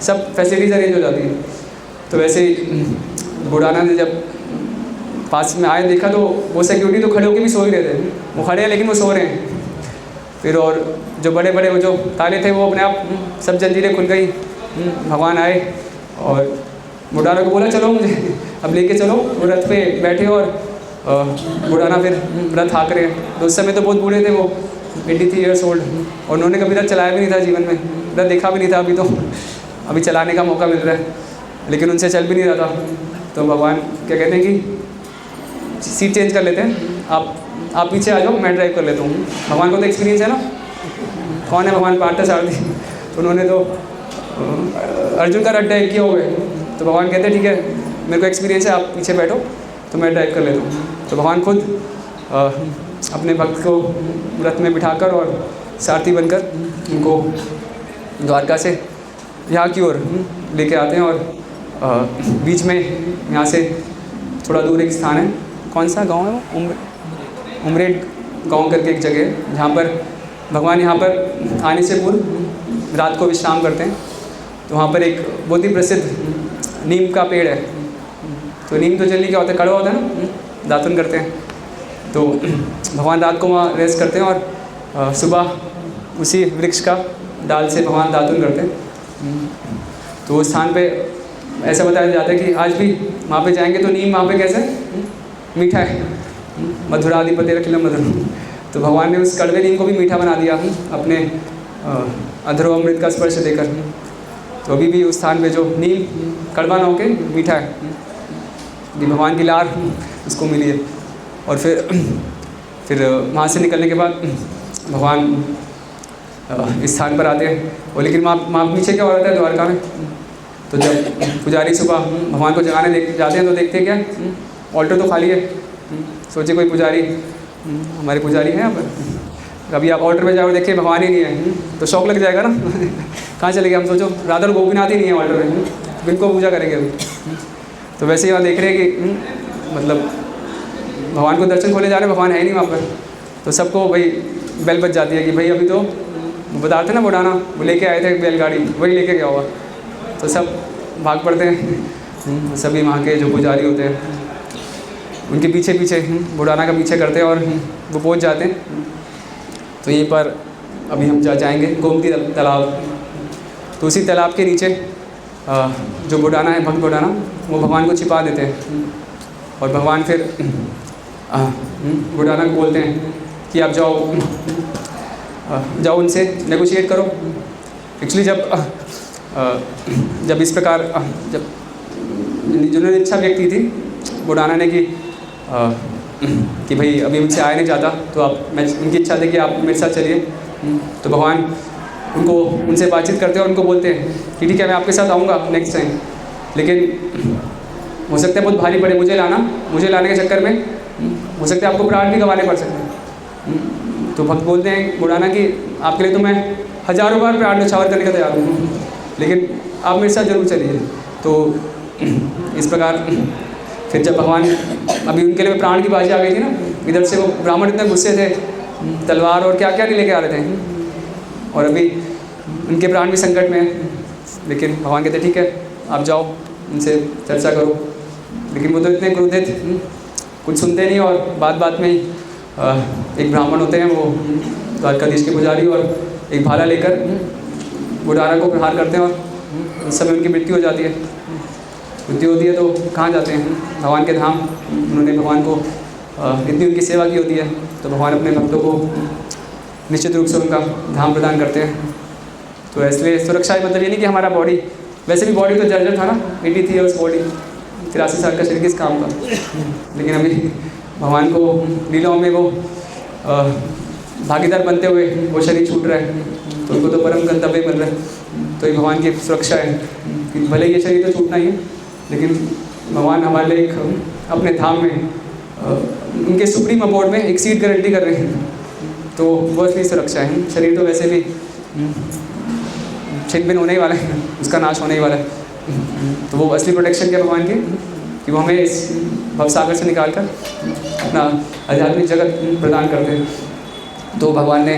सब फैसिलिटीज़ अरेंज हो जाती है। तो वैसे ही बुढ़ाना ने जब पास में आए देखा तो वो सिक्योरिटी तो खड़े होकर भी सो ही रहे थे, वो खड़े हैं लेकिन वो सो रहे हैं। फिर और जो बड़े बड़े वो जो ताले थे वो अपने आप सब जंजीरें खुल गई, भगवान आए और बुढ़ाना को बोला चलो मुझे अब लेके चलो, वो रथ पे बैठे और बुढ़ाना फिर रथ हाँक रहे हैं। तो उस समय तो बहुत बूढ़े थे वो, 83 ईयर्स ओल्ड, और उन्होंने कभी तक चलाया भी नहीं था जीवन में, इधर देखा भी नहीं था। अभी चलाने का मौका मिल रहा है, लेकिन उनसे चल भी नहीं रहा था। तो भगवान क्या कहते हैं कि सीट चेंज कर लेते हैं, आप पीछे आ जाओ, मैं ड्राइव कर लेता हूँ। भगवान को तो एक्सपीरियंस है ना, कौन है भगवान, पार्थ सारथी। तो उन्होंने तो अर्जुन का रथ ड्राइव किया हुआ है। तो भगवान कहते हैं ठीक है, मेरे को एक्सपीरियंस है, आप पीछे बैठो तो मैं ड्राइव कर लेता हूँ। तो भगवान खुद अपने भक्त को रथ में बिठाकर और सारथी बनकर उनको द्वारका से यहाँ की ओर लेके आते हैं। और बीच में यहाँ से थोड़ा दूर एक स्थान है, कौन सा गांव है वो, उमरेड गांव करके एक जगह है, जहाँ पर भगवान यहाँ पर आने से पूर्व रात को विश्राम करते हैं। तो वहाँ पर एक बहुत ही प्रसिद्ध नीम का पेड़ है। तो नीम तो जल्दी क्या होता है, कड़वा होता है ना, दातुन करते हैं। तो भगवान रात को वहाँ रेस्ट करते हैं और सुबह उसी वृक्ष का डाल से भगवान दातुन करते हैं। तो उस स्थान पे ऐसा बताया जाता है कि आज भी वहाँ पे जाएंगे तो नीम वहाँ पे कैसे मीठा है, मधुराधिपति रखिलम मधुर। तो भगवान ने उस कड़वे नीम को भी मीठा बना दिया अपने अधरो अमृत का स्पर्श देकर। तो अभी भी उस स्थान पे जो नीम कड़वा ना होके मीठा है, ये भगवान की लार उसको मिली है। और फिर वहाँ से निकलने के बाद भगवान इस स्थान पर आते हैं। और लेकिन वहाँ पीछे क्या हो रहा है द्वारका में, तो जब पुजारी सुबह भगवान को जगाने जाते हैं तो देखते हैं क्या, ऑल्टर तो खाली है। सोचे कोई पुजारी, हमारे पुजारी हैं यहाँ पर, अभी आप ऑल्टर में जाओ और देखिए भगवान ही नहीं है तो शौक लग जाएगा ना। कहाँ चले गए हम, सोचो राधा और गोपीनाथ ही नहीं है ऑल्टर में, किनको पूजा करेंगे अभी। तो वैसे ही वहाँ देख रहे हैं कि मतलब भगवान को दर्शन खोले जा रहे हैं, भगवान है नहीं वहाँ पर। तो सबको भाई बेल बज जाती है कि भाई अभी तो बताते थे ना बुढ़ाना, वो लेके आए थे बैलगाड़ी, वही लेके गया हुआ। तो सब भाग पड़ते हैं, सभी वहाँ के जो पुजारी होते हैं उनके पीछे पीछे बुढ़ाना का पीछे करते हैं और वो पहुँच जाते हैं। तो यहीं पर अभी हम जाएंगे गोमती तालाब। तो उसी तालाब के नीचे जो बुढ़ाना है, भक्त बुढ़ाना, वो भगवान को छिपा देते हैं। और भगवान फिर बुढ़ाना को बोलते हैं कि आप जाओ उनसे नेगोशिएट करो। एक्चुअली जब इस प्रकार जब जिन्होंने इच्छा व्यक्ति थी बुढ़ाना ने कि भाई अभी मुझसे आया नहीं जाता, तो मैं उनकी इच्छा थी कि आप मेरे साथ चलिए। तो भगवान उनसे बातचीत करते हैं और उनको बोलते हैं कि ठीक है मैं आपके साथ आऊँगा नेक्स्ट टाइम, लेकिन हो सकता है बहुत भारी पड़े मुझे लाने के चक्कर में हो सकता है आपको प्राण भी गंवाने पड़ सकते हैं। तो भक्त बोलते हैं बुढ़ाना कि आपके लिए तो मैं हज़ारों बार प्राण न्यौछावर करने का तैयार हूँ, लेकिन आप मेरे साथ जरूर चलिए। तो इस प्रकार फिर जब भगवान अभी उनके लिए प्राण की बाजी आ गई थी ना, इधर से वो ब्राह्मण इतने गुस्से थे, तलवार और क्या क्या नहीं लेके आ रहे थे, और अभी उनके प्राण भी संकट में है। लेकिन भगवान कहते ठीक है आप जाओ उनसे चर्चा करो। लेकिन वो तो इतने क्रोधित कुछ सुनते नहीं, और बात में ही एक ब्राह्मण होते हैं वो द्वारकाधीश के पुजारी, और एक भाला लेकर बुढ़ाना को प्रहार करते हैं और उस समय उनकी मृत्यु हो जाती है। मृत्यु होती है तो कहाँ जाते हैं, भगवान के धाम। उन्होंने भगवान को इतनी उनकी सेवा की होती है, तो भगवान अपने भक्तों को निश्चित रूप से उनका धाम प्रदान करते हैं। तो इसलिए सुरक्षा मतलब ये नहीं कि हमारा बॉडी, वैसे भी बॉडी तो जर्जर था ना, 83 ईयर्स बॉडी, 83 साल का शरीर किस काम का। लेकिन अभी भगवान को लीलाओं में वो भागीदार बनते हुए वो शरीर छूट रहा है, तो उनको तो परम गंतव्य मिल रहा है। तो ये भगवान की सुरक्षा है कि भले ये शरीर तो छूटना ही है, लेकिन भगवान हमारे लिए एक अपने धाम में उनके सुप्रीम अबोर्ड में एक सीट गारंटी कर रहे हैं। तो वो असली सुरक्षा है। शरीर तो वैसे भी छिन भिन होने ही वाला है, उसका नाश होने ही वाला है। तो वो असली प्रोटेक्शन क्या भगवान की, कि वो हमें इस भवसागर से निकाल कर अपना आध्यात्मिक जगत प्रदान करते हैं। तो भगवान ने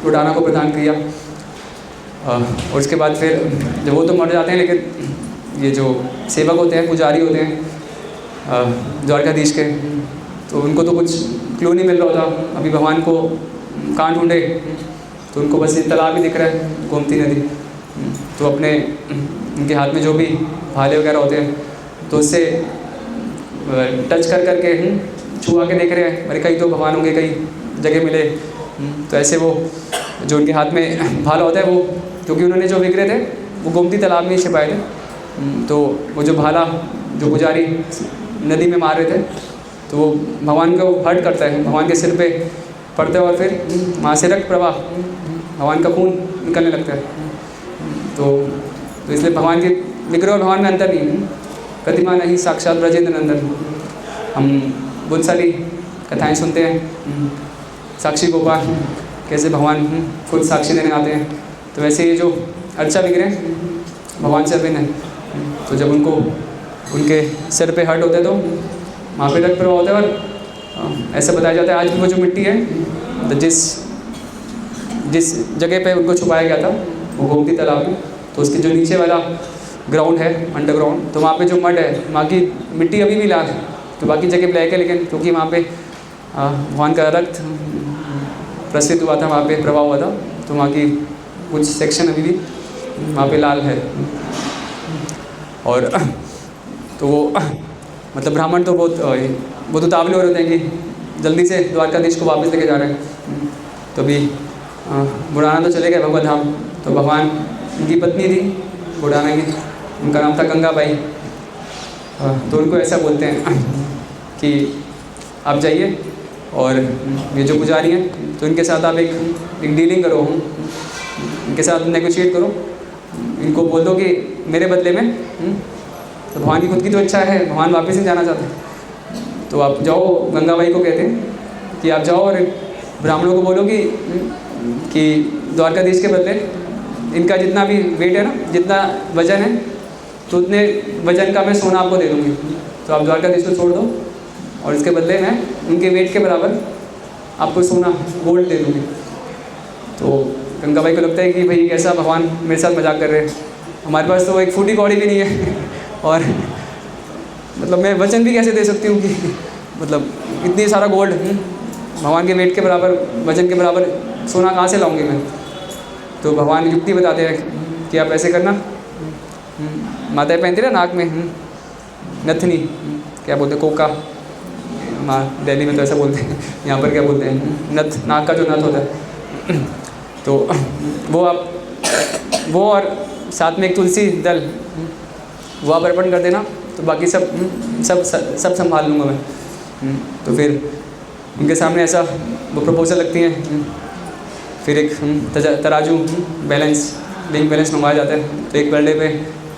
बुढ़ाना को प्रदान किया, और उसके बाद फिर जब वो तो मर जाते हैं, लेकिन ये जो सेवक होते हैं, पुजारी होते हैं द्वारकाधीश के, तो उनको तो कुछ क्लू नहीं मिल रहा था। अभी भगवान को कहाँ ढूंढे, तो उनको बस ये तालाब ही दिख रहा है, गोमती नदी। तो अपने उनके हाथ में जो भी भाले वगैरह होते हैं, तो उससे टच कर करके छुआ के देख रहे हैं, अरे कहीं तो भगवान होंगे, कहीं जगह मिले तो ऐसे वो जो उनके हाथ में भाला होता है वो, क्योंकि उन्होंने जो विग्रह थे वो गोमती तालाब में ही छिपाए थे, तो वो जो भाला जो पुजारी नदी में मार रहे थे, तो वो भगवान को हर्ट करता है, भगवान के सिर पे पड़ता है और फिर वहाँ से रक्त प्रवाह, भगवान का खून निकलने लगता है। तो इसलिए भगवान के विग्रह और भगवान में अंतर नहीं है, प्रतिमा नहीं साक्षात ब्रजेंद्र नंदन। हम बहुत सारी कथाएं सुनते हैं, साक्षी गोपाल कैसे भगवान खुद साक्षी देने आते हैं, तो वैसे ये जो अर्चा विग्रह भगवान से अभिन्न है। तो जब उनको उनके सिर पे हर्ट होता है तो वहाँ पे रक्त प्रवाह होता है, और ऐसा बताया जाता है आज भी वो जो मिट्टी है, तो जिस जगह पे उनको छुपाया गया था वो गोमती तालाब में, तो उसके जो नीचे वाला ग्राउंड है अंडरग्राउंड, तो वहाँ पे जो मड है वहाँ की मिट्टी अभी भी लाल है, तो बाकी जगह ब्लैक है, लेकिन क्योंकि वहाँ पे भगवान का रक्त प्रसिद्ध हुआ था, वहाँ पे प्रभाव हुआ था, तो वहाँ की कुछ सेक्शन अभी भी वहाँ पे लाल है। और तो वो मतलब ब्राह्मण तो बहुत उतावले हो रहे थे कि जल्दी से द्वारकाधीश को वापस लेके जा रहे हैं। तो अभी बुढ़ाना तो चले गए भगवत धाम, तो भगवान उनकी पत्नी थी बुढ़ाना की, उनका नाम था गंगाबाई, तो उनको ऐसा बोलते हैं कि आप जाइए और ये जो पुजारी हैं तो इनके साथ आप एक डीलिंग करो, इनके साथ नेगोशिएट करो, इनको बोल दो कि मेरे बदले में तो भगवान की खुद की तो इच्छा है, भगवान वापस ही जाना चाहते हैं, तो आप जाओ, गंगाबाई को कहते हैं कि आप जाओ और ब्राह्मणों को बोलो कि द्वारकाधीश के बदले इनका जितना भी वेट है ना, जितना वजन है, तो उतने वजन का मैं सोना आपको दे दूँगी, तो आप द्वारकाधीश को छोड़ दो और इसके बदले मैं उनके वेट के बराबर आपको सोना गोल्ड दे दूँगी। तो गंगाबाई को लगता है कि भाई कैसा भगवान मेरे साथ मजाक कर रहे हैं, हमारे पास तो एक फूटी कौड़ी भी नहीं है और मतलब मैं वचन भी कैसे दे सकती हूँ कि मतलब इतनी सारा गोल्ड भगवान के वेट के बराबर, वजन के बराबर सोना कहाँ से लाऊंगी मैं। तो भगवान युक्ति बताते हैं कि आप ऐसे करना, माताएं पहनती ना नाक में नथनी, क्या बोलते हैं, कोका, हमारे दिल्ली में तो ऐसा बोलते हैं, यहाँ पर क्या बोलते हैं, नथ, नाक का जो नथ होता है, तो वो आप वो और साथ में एक तुलसी दल वो आप अर्पण कर देना, तो बाकी सब संभाल लूँगा मैं। तो फिर उनके सामने ऐसा वो प्रपोजल लगती हैं, फिर एक तराजू बैलेंस लिंक बैलेंस मंगवाया जाता है, तो एक पलड़े पे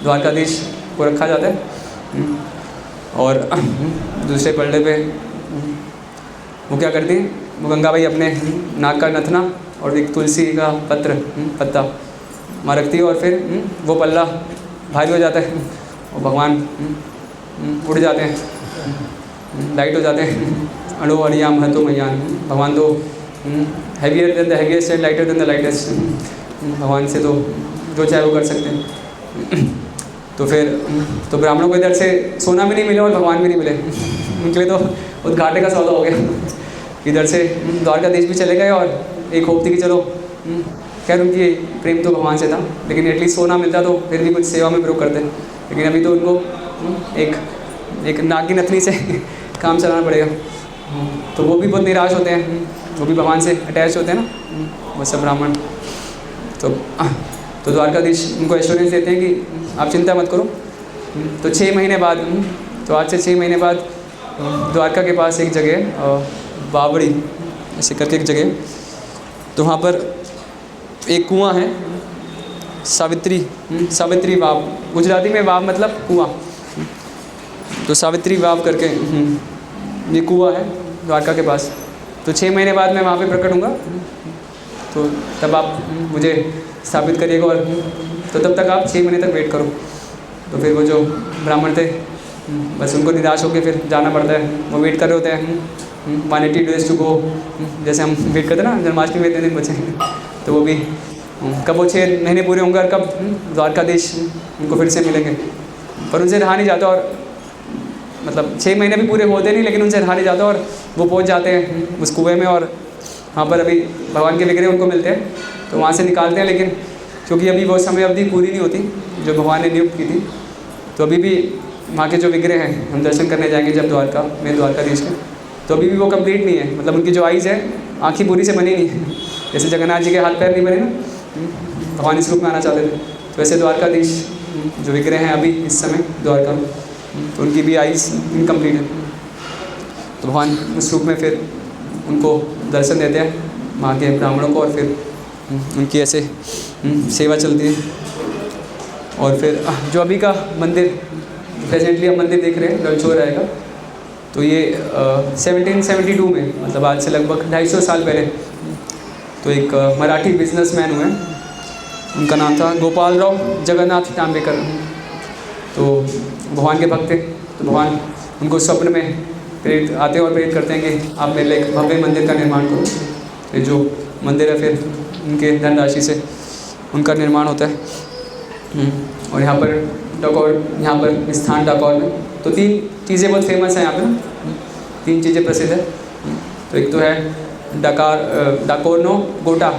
द्वारकाधीश को रखा जाता है और दूसरे पलड़े पे वो क्या करती है, वो गंगाबाई अपने नाक का नथना और एक तुलसी का पत्ता वहाँ रखती है और फिर वो पल्ला भारी हो जाता है और भगवान उड़ जाते हैं, लाइट हो जाते हैं, अणु अणियाम हतो मयान, भगवान तो heavier than the heaviest and lighter than the lightest, भगवान से तो जो चाहे वो कर सकते हैं। तो फिर तो ब्राह्मणों को इधर से सोना भी नहीं मिला और भगवान भी नहीं मिले, उनके लिए तो बहुत घाटे का सौदा हो गया। इधर से द्वारकाधीश भी चले गए और एक होप थी कि चलो खैर उनकी प्रेम तो भगवान से था, लेकिन एटलीस्ट सोना मिलता तो फिर भी कुछ सेवा में प्रयोग करते, लेकिन अभी तो उनको एक नाक की नथनी से काम चलाना पड़ेगा। तो वो भी बहुत निराश होते हैं, वो भी भगवान से अटैच होते हैं ना वो सब ब्राह्मण। तो द्वारकाधीश उनको एश्योरेंस देते हैं कि आप चिंता मत करो। तो 6 महीने बाद, तो आज से 6 महीने बाद द्वारका के पास एक जगह बावड़ी ऐसे करके एक जगह, तो वहाँ पर एक कुआं है, सावित्री वाव, गुजराती में वाव मतलब कुआं, तो सावित्री वाव करके ये कुआं है द्वारका के पास। तो 6 महीने बाद मैं वहाँ पे प्रकट हूँगा, तो तब आप मुझे स्थापित करिएगा, और तो तब तक आप 6 महीने तक वेट करो। तो फिर वो जो ब्राह्मण थे बस उनको निराश होकर फिर जाना पड़ता है, वो वेट कर रहे होते हैं 180 days टू गो, जैसे हम वेट करते हैं ना जन्माष्टमी में इतने दिन बचे, तो वो भी कब वो 6 महीने पूरे होंगे और कब द्वारकाधीश उनको फिर से मिलेंगे। पर उनसे रहा नहीं जाता, और मतलब 6 महीने भी पूरे होते नहीं, लेकिन उनसे रहा नहीं जाता और वो पहुंच जाते हैं उस कुएं में, और वहाँ पर अभी भगवान के विग्रह उनको मिलते हैं, तो वहाँ से निकालते हैं। लेकिन क्योंकि अभी वो समय अवधि पूरी नहीं होती जो भगवान ने नियुक्त की थी, तो अभी भी वहाँ के जो विग्रह हैं हम दर्शन करने जाएंगे जब द्वारका में द्वारकाधीश के, तो अभी भी वो कंप्लीट नहीं है, मतलब उनकी जो आइज़ है आँखें पूरी से बनी नहीं है, जैसे जगन्नाथ जी के हाथ पैर नहीं बने ना, भगवान इस रूप में आना चाहते थे, तो वैसे द्वारकाधीश जो विग्रह हैं अभी इस समय द्वारका में, तो उनकी भी आइज़ इनकम्प्लीट है, तो भगवान उस रूप में फिर उनको दर्शन देते हैं वहाँ के ब्राह्मणों को, और फिर उनकी ऐसे सेवा चलती है। और फिर जो अभी का मंदिर प्रेजेंटली हम मंदिर देख रहे हैं रणछोड़ राय का, तो ये 1772 में, मतलब आज से लगभग 250 साल पहले, तो एक मराठी बिजनेसमैन हुए, उनका नाम था गोपालराव जगन्नाथ टांबेकर, तो भगवान के भक्त थे। तो भगवान उनको स्वप्न में प्रेरित आते हैं और प्रेरित करते हैं कि आप मेरे लिए एक भव्य मंदिर का निर्माण करो। तो जो मंदिर है फिर उनके धनराशि से उनका निर्माण होता है। और यहाँ पर डाकोर, यहाँ पर स्थान डाकोर में तो 3 चीज़ें बहुत फेमस हैं यहाँ पर, 3 चीज़ें प्रसिद्ध है। तो एक तो है डाकोरनो गोटा,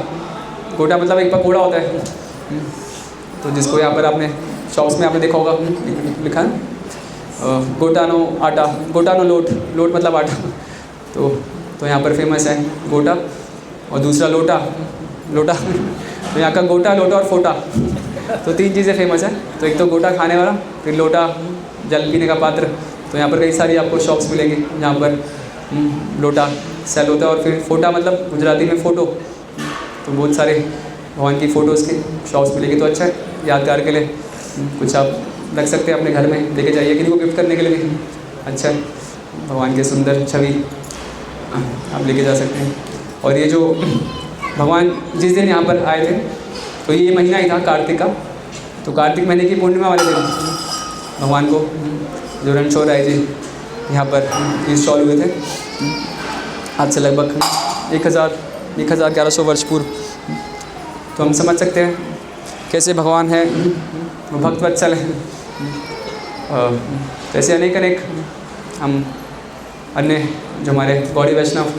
गोटा मतलब एक पकौड़ा होता है, तो जिसको यहाँ पर आपने शॉप्स में आपने देखा होगा लिखा है गोटानो आटा, गोटानो लोट, लोट मतलब आटा, तो यहाँ पर फेमस है गोटा। और दूसरा लोटा, लोटा तो यहाँ का गोटा, लोटा और फोटा, तो 3 चीज़ें फेमस है। तो एक तो गोटा खाने वाला, फिर लोटा जल पीने का पात्र, तो यहाँ पर कई सारी आपको शॉप्स मिलेंगी जहाँ पर लोटा सेल होता है। और फिर फोटा मतलब गुजराती में फ़ोटो, तो बहुत सारे भगवान की फ़ोटोज़ की शॉप्स मिलेगी। तो अच्छा है, यादगार के लिए कुछ आप रख सकते हैं अपने घर में, लेके जाइए, किसी को गिफ्ट करने के लिए भी अच्छा है, भगवान के सुंदर छवि आप लेके जा सकते हैं। और ये जो भगवान जिस दिन यहाँ पर आए थे, तो ये महीना ही था कार्तिक का, तो कार्तिक महीने की पूर्णिमा वाले दिन भगवान को जो रणछोड़ राय जी यहाँ पर इंस्टॉल हुए थे, आज से लगभग 1100 वर्ष पूर्व। तो हम समझ सकते हैं कैसे भगवान है वो भक्तवत्सल है। ऐसे अनेक हम अन्य जो हमारे गौड़ी वैष्णव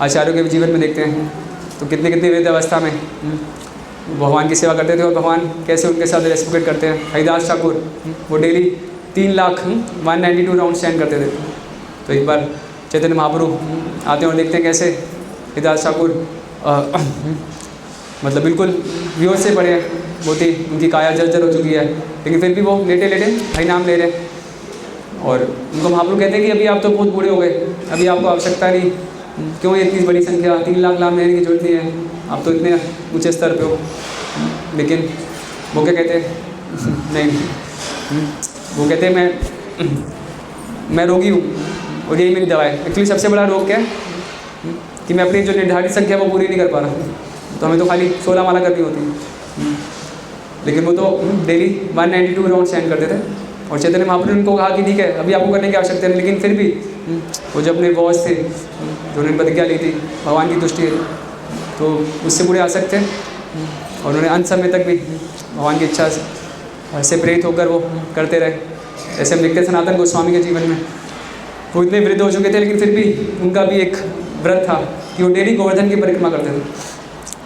आचार्यों के जीवन में देखते हैं, तो कितने वृद्ध अवस्था में भगवान की सेवा करते थे, और भगवान कैसे उनके साथ रेस्पिकेट करते हैं। हरिदास ठाकुर वो डेली 3,192 राउंड स्टैंड करते थे। तो एक बार चैतन्य महाप्रभु आते हैं और देखते हैं कैसे हरिदास ठाकुर मतलब बिल्कुल व्यूअर से पड़े हैं, बहुत ही उनकी काया जर्जर हो चुकी है, लेकिन फिर भी वो लेटे हरि नाम ले रहे हैं। और उनको महाप्रभु कहते हैं कि अभी आप तो बहुत बूढ़े हो गए, अभी आपको आवश्यकता नहीं, क्यों इतनी बड़ी संख्या, 3 लाख नाम लेने की जरूरत नहीं है, आप तो इतने ऊंचे स्तर पे हो। लेकिन वो क्या कहते हैं नहीं, वो कहते हैं मैं रोगी हूँ और यही मेरी दवा है। एक्चुअली सबसे बड़ा रोग क्या है कि मैं अपनी जो निर्धारित संख्या वो पूरी नहीं कर पा रहा, तो हमें तो खाली 16 माला करनी होती है, लेकिन वो तो डेली 192 राउंड स्टैंड करते थे। और चैतन्य महाप्रभु ने उनको कहा कि ठीक है अभी आपको करने की आवश्यकता है, लेकिन फिर भी वो जो अपने वॉच थे, जो उन्होंने प्रतिज्ञा ली थी भगवान की तुष्टि, तो उससे पूरे आसक्त थे, और उन्होंने अंत समय तक भी भगवान की इच्छा से प्रेरित होकर वो करते रहे। ऐसे हम देखते हैं सनातन गोस्वामी के जीवन में, वो इतने वृद्ध हो चुके थे, लेकिन फिर भी उनका भी एक व्रत था कि वो डेली गोवर्धन की परिक्रमा करते थे।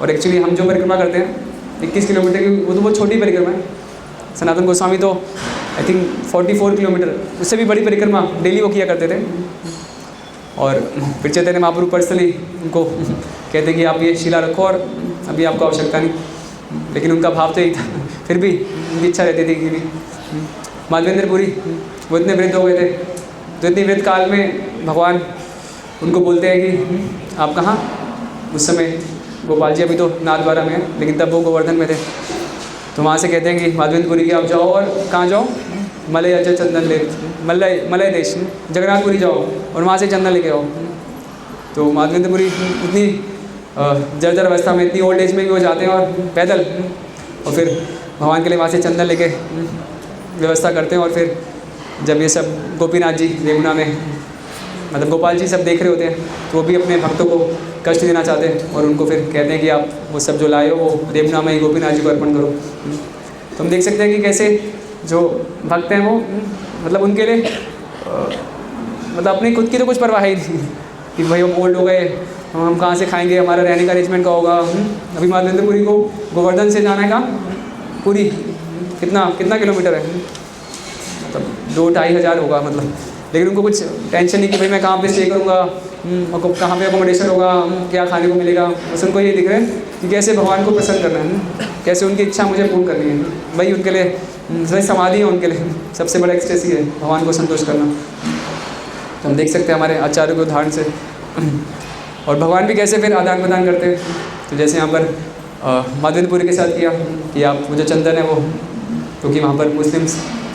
और एक्चुअली हम जो परिक्रमा करते हैं 21 किलोमीटर की, वो तो बहुत छोटी परिक्रमा है। सनातन गोस्वामी तो आई थिंक 44 किलोमीटर, उससे भी बड़ी परिक्रमा डेली वो किया करते थे। और फिर चैतन्य महाप्रभु पर्सनली उनको कहते कि आप ये शिला रखो और अभी आपको आवश्यकता नहीं, लेकिन उनका भाव तो यही था, फिर भी उनकी इच्छा रहती थी कि माधवेंद्रपुरी वो इतने वृद्ध हो गए थे, तो इतनी वृद्ध काल में भगवान उनको बोलते हैं कि आप कहाँ, उस समय गोपाल जी अभी तो नाथद्वारा में है, लेकिन तब वो गोवर्धन में थे। तो वहाँ से कहते हैं कि माधवेंद्रपुरी की आप जाओ, और कहाँ जाओ, मलय अजय चंदन ले, मलय देश जगन्नाथपुरी जाओ और वहाँ से चंदन लेके आओ। तो माधवेंद्रपुरी इतनी जर्जर अवस्था में, इतनी ओल्ड एज में भी वो जाते हैं और पैदल, और फिर भगवान के लिए वहाँ से चंदन लेके व्यवस्था करते हैं। और फिर जब ये सब गोपीनाथ जी रेमुना में, मतलब गोपाल जी सब देख रहे होते हैं, तो वो भी अपने भक्तों को कष्ट देना चाहते हैं, और उनको फिर कहते हैं कि आप वो सब जो लाए हो वो रेमुना में ही गोपीनाथ जी को अर्पण करो। तो हम देख सकते हैं कि कैसे जो भक्त हैं वो मतलब उनके लिए मतलब अपनी खुद की तो कुछ परवाह ही नहीं कि भाई हम ओल्ड हो गए, हम कहाँ से खाएंगे, हमारा रहने का अरेंजमेंट का होगा। अभी माधवेंद्रपुरी को गोवर्धन से जाना है कहाँ, पूरी कितना किलोमीटर है, मतलब 2-2.5 हज़ार होगा, मतलब लेकिन उनको कुछ टेंशन नहीं कि भाई मैं कहाँ पे स्टे करूँगा, और कहाँ पे अकोमोडेशन होगा, क्या खाने को मिलेगा। बस उनको ये दिख रहा है कि कैसे भगवान को प्रसन्न करना है, कैसे उनकी इच्छा मुझे पूर्ण करनी है। वही उनके लिए वही समाधि है, उनके लिए सबसे बड़ा एक्सटेसी है भगवान को संतुष्ट करना। तो हम देख सकते हैं हमारे आचार्य के उदाहरण से। और भगवान भी कैसे फिर आदान प्रदान करते हैं। तो जैसे यहाँ पर माधवेंद्रपुरी के साथ किया कि आप वो जो चंदन है वो, क्योंकि वहाँ पर मुस्लिम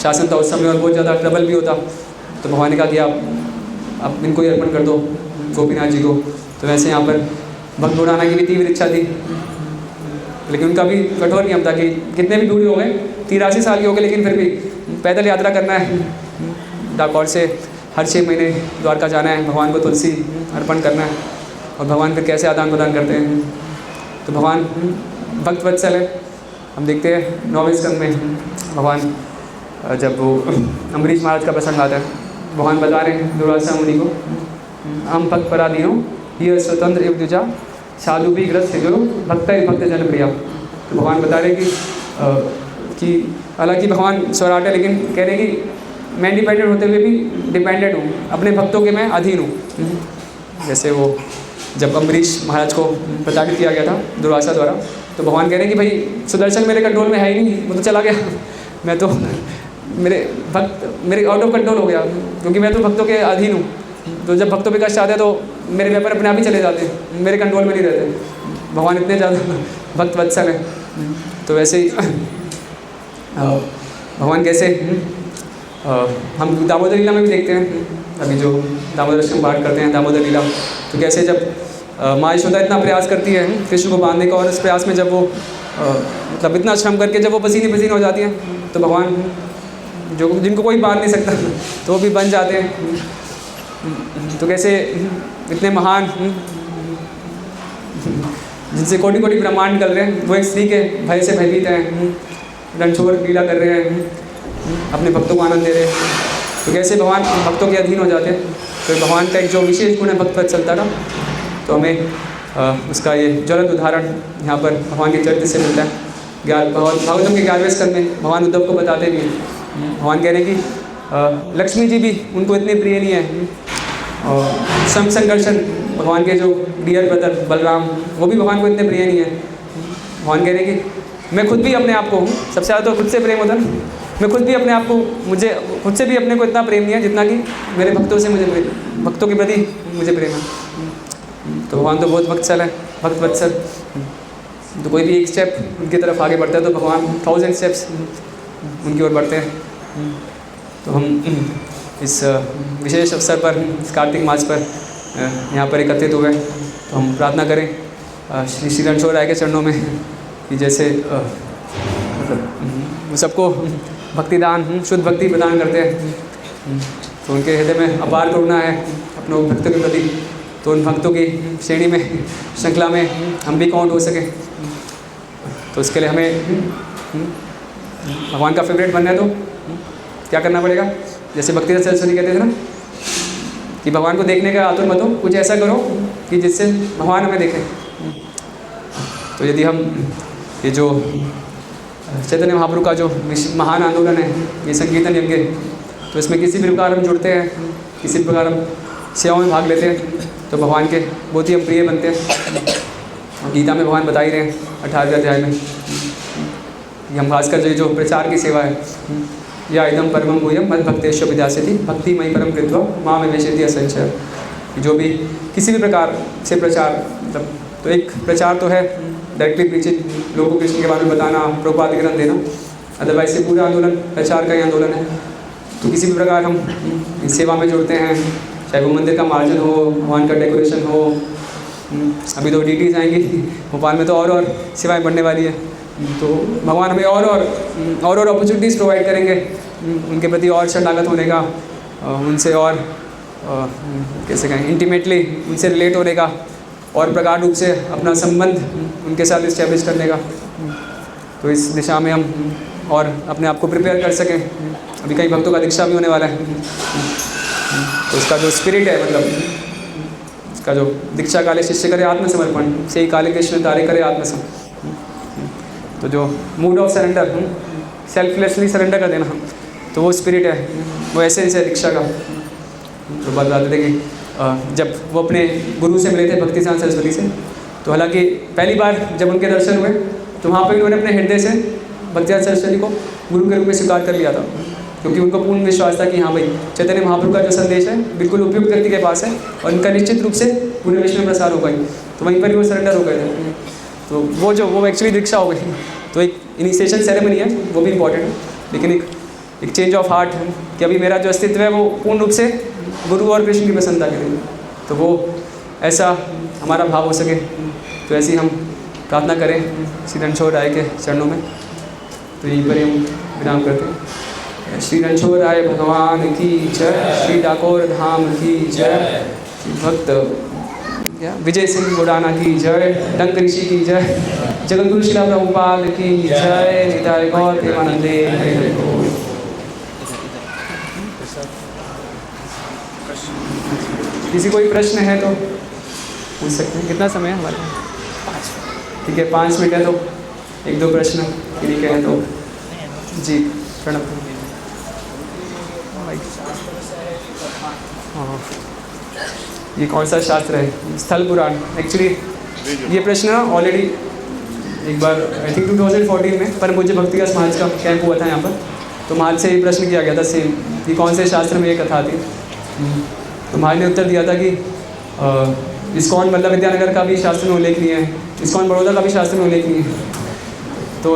शासन था उस समय और बहुत ज़्यादा ट्रबल भी होता, तो भगवान ने कहा कि आप इनको ही अर्पण कर दो गोपीनाथ जी को। तो वैसे यहाँ पर भक्त उड़ाना की भी तीव्र इच्छा थी, लेकिन उनका भी कठोर नियम था कि कितने भी दूरी हो गए, 83 साल के हो गए, लेकिन फिर भी पैदल यात्रा करना है डाकोर से, हर 6 महीने द्वारका जाना है, भगवान को तुलसी अर्पण करना है। और भगवान फिर कैसे आदान प्रदान करते हैं। तो भगवान भक्त वत्सल है। हम देखते हैं 9वें स्कंद में भगवान जब वो अम्बरीश महाराज का प्रसंग आता है, भगवान बता रहे हैं दुर्वासा मुनि को, हम भक्त पराधीनो ये स्वतंत्र एवं दुजा साधु भी ग्रस्त जो भक्त जन प्रिया। तो भगवान बता रहे कि हालांकि भगवान स्वराट है, लेकिन कह रहे कि मैं इंडिपेंडेंट होते हुए भी डिपेंडेंट हूँ, अपने भक्तों के मैं अधीन हूँ। जैसे वो जब अम्बरीश महाराज को प्रताड़ित किया गया था दुर्वासा द्वारा, तो भगवान कह रहे हैं कि भाई सुदर्शन मेरे कंट्रोल में है ही नहीं, वो तो चला गया, मैं तो मेरे आउट ऑफ कंट्रोल हो गया, क्योंकि मैं तो भक्तों के अधीन हूँ। तो जब भक्तों पे कष्ट आते हैं तो मेरे व्यापार अपने आप ही चले जाते हैं, मेरे कंट्रोल में नहीं रहते। भगवान इतने ज़्यादा भक्त वत्सल है। तो वैसे ही भगवान कैसे हम दामोदर लीला में भी देखते हैं, अभी जो दामोदर अष्टकम पाठ करते हैं दामोदर लीला, तो कैसे जब माँ यशोदा इतना प्रयास करती है कृष्ण को बांधने का, और इस प्रयास में जब वो मतलब इतना श्रम करके जब वो पसीने हो जाती हैं, तो भगवान जो जिनको कोई बांध नहीं सकता तो वो भी बन जाते हैं। तो कैसे इतने महान जिनसे कोटि कोटि ब्रह्मांड निकल रहे हैं, वो एक स्त्री के भय से भयभीत हैं, रणछोड़ लीला कर रहे हैं, अपने भक्तों को आनंद दे रहे हैं। तो कैसे भगवान भक्तों के अधीन हो जाते हैं। तो भगवान का एक जो विशेष गुण है भक्त वत्सलता का, तो हमें उसका ये ज्वलंत उदाहरण यहाँ पर भगवान के चरित्र से मिलता है। भागवतम के 11वें स्कंद में भगवान उद्धव को बताते भी हैं, भगवान कह रहे हैं कि लक्ष्मी जी भी उनको इतने प्रिय नहीं है, और सम संघर्षण भगवान के जो डियर ब्रदर बलराम, वो भी भगवान को इतने प्रिय नहीं है। भगवान कह रहे हैं कि मैं खुद भी अपने आप को हूँ, सबसे ज़्यादा तो खुद से प्रेम होता है, मैं खुद भी अपने आप को, मुझे खुद से भी अपने को इतना प्रेम नहीं है जितना कि मेरे भक्तों से मुझे भक्तों के प्रति मुझे प्रेम है। तो भगवान तो बहुत वत्सल है, भक्त वत्सल। तो कोई भी एक स्टेप उनकी तरफ आगे बढ़ता है तो भगवान 1000 स्टेप्स उनकी ओर बढ़ते हैं। तो हम इस विशेष अवसर पर, इस कार्तिक मास पर यहाँ पर एकत्रित हुए, तो हम प्रार्थना करें श्री रणछोड़ राय के चरणों में कि जैसे मतलब सबको भक्तिदान, शुद्ध भक्ति प्रदान करते हैं, तो उनके हृदय में अपार करुणा है अपने भक्तों के प्रति। तो उन भक्तों की श्रेणी में, श्रृंखला में हम भी काउंट हो सकें। तो इसके लिए हमें भगवान का फेवरेट बनना है, तो क्या करना पड़ेगा? जैसे भक्ति रस सरस्वती कहते थे ना कि भगवान को देखने का आतुर मत हो, कुछ ऐसा करो कि जिससे भगवान हमें देखें। तो यदि हम ये जो चैतन्य महाप्रभु का जो महान आंदोलन है, ये संकीर्तन यज्ञ, तो इसमें किसी भी प्रकार हम जुड़ते हैं, किसी भी प्रकार हम सेवाओं में भाग लेते हैं, तो भगवान के बहुत ही हम प्रिय बनते हैं। गीता में भगवान बता ही रहे हैं 18वें अध्याय में कि हम खासकर जो प्रचार की सेवा है, या इदम परमम भूयम मद भक्तेश्व विद्यास्यति भक्ति मई परम कृत्वा मां में वेशेति असंशय। जो भी किसी भी प्रकार से प्रचार, मतलब तो एक प्रचार तो है डायरेक्टली प्रीचिंग, लोगों को कृष्ण के बारे में बताना, प्रभुपाद ग्रंथ देना, अदरवाइज से पूरा आंदोलन प्रचार का ही आंदोलन है। तो किसी भी प्रकार हम इस सेवा में जुड़ते हैं, चाहे वो मंदिर का मार्जन हो, भगवान का डेकोरेशन हो, अभी तो डीटीज आएंगी भोपाल में, तो और सेवाएं बढ़ने वाली है। तो भगवान हमें और अपॉर्चुनिटीज़ प्रोवाइड करेंगे उनके प्रति और शरणागत होने का, उनसे और कैसे कहें इंटीमेटली उनसे रिलेट होने का, और प्रगाढ़ रूप से अपना संबंध उनके साथ इस्टेब्लिश करने का। तो इस दिशा में हम और अपने आप को प्रिपेयर कर सकें। अभी कई भक्तों का दीक्षा भी होने वाला है, तो उसका जो स्पिरिट है, मतलब उसका जो दीक्षा काले शिष्य करे आत्मसमर्पण, से ही काले कृष्ण तारे करे आत्मसमर्पण। तो जो mood off surrender, selflessly surrender कर देना, तो वो स्पिरिट है, वो एसेंस है दीक्षा का। प्रभुपाद बताते थे कि जब वो अपने गुरु से मिले थे भक्तिसिद्धांत सरस्वती से, तो हालांकि पहली बार जब उनके दर्शन हुए तो वहाँ पर उन्होंने अपने हृदय से भक्तिसिद्धांत सरस्वती को गुरु के रूप में स्वीकार कर लिया था, क्योंकि उनको पूर्ण विश्वास था कि हाँ भाई चैतन्य महाप्रभु का जो संदेश है बिल्कुल उपयुक्त व्यक्ति के पास है और इनका निश्चित रूप से पूरे विश्व में प्रसार होगा ही। तो वहीं पर ही वो सरेंडर हो गए थे। तो वो एक्चुअली दीक्षा हो गई। तो एक इनिशिएशन सेरेमनी है, वो भी इम्पॉर्टेंट है, लेकिन एक चेंज ऑफ हार्ट है कि अभी मेरा जो अस्तित्व है वो पूर्ण रूप से गुरु और कृष्ण की प्रसन्नता के लिए, तो वो ऐसा हमारा भाव हो सके। तो ऐसी हम प्रार्थना करें श्री रणछोड़ राय के चरणों में। तो यहीं पर हम विराम करते हैं। श्री रणछोड़ राय भगवान की जय, श्री डाकोर धाम की जय, भक्त विजय सिंह गुड़ाना की जय, डंक ऋषि की जय, जगतगुरु श्रीला प्रभुपाद की जय, निताय गौर प्रेमानंदे हरे हरे बोल। किसी कोई प्रश्न है तो पूछ सकते हैं। कितना समय है हमारे पास? ठीक है, 5 मिनट है, तो 1-2 प्रश्न किन्हीं के हैं तो जी प्रणव। हाँ, ये कौन सा शास्त्र है? स्थल पुराण। एक्चुअली ये प्रश्न ऑलरेडी एक बार आई थिंक 2014 में पर मुझे भक्ति का समाज का कैंप हुआ था यहाँ पर, तो महाज से ये प्रश्न किया गया था सेम कि कौन से शास्त्र में ये कथा थी। तो महाज ने उत्तर दिया था कि इस्कॉन मतलब विद्यानगर का भी शास्त्र में उल्लेख नहीं है, इस्कॉन बड़ौदा का भी शास्त्र में उल्लेख नहीं है। तो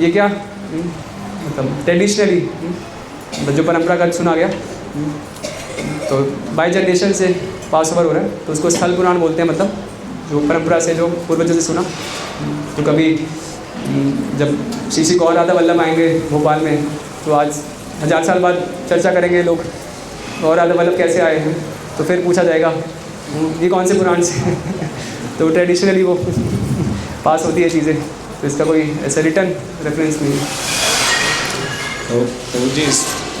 ये क्या मतलब ट्रेडिशनली जो परंपरागत सुना गया, तो बाय जनरेशन से पास ओवर हो रहा है, तो उसको स्थल पुराण बोलते हैं। मतलब जो परंपरा से जो पूर्वजों से सुना। तो कभी जब श्री श्री गौर राधा वल्लभ आएंगे भोपाल में, तो आज 1000 साल बाद चर्चा करेंगे लोग गौर राधा वल्लभ कैसे आए हैं, तो फिर पूछा जाएगा ये कौन से पुराण से तो ट्रेडिशनली वो पास होती है चीज़ें, तो इसका कोई ऐसा रिटर्न रेफरेंस नहीं है। तो जी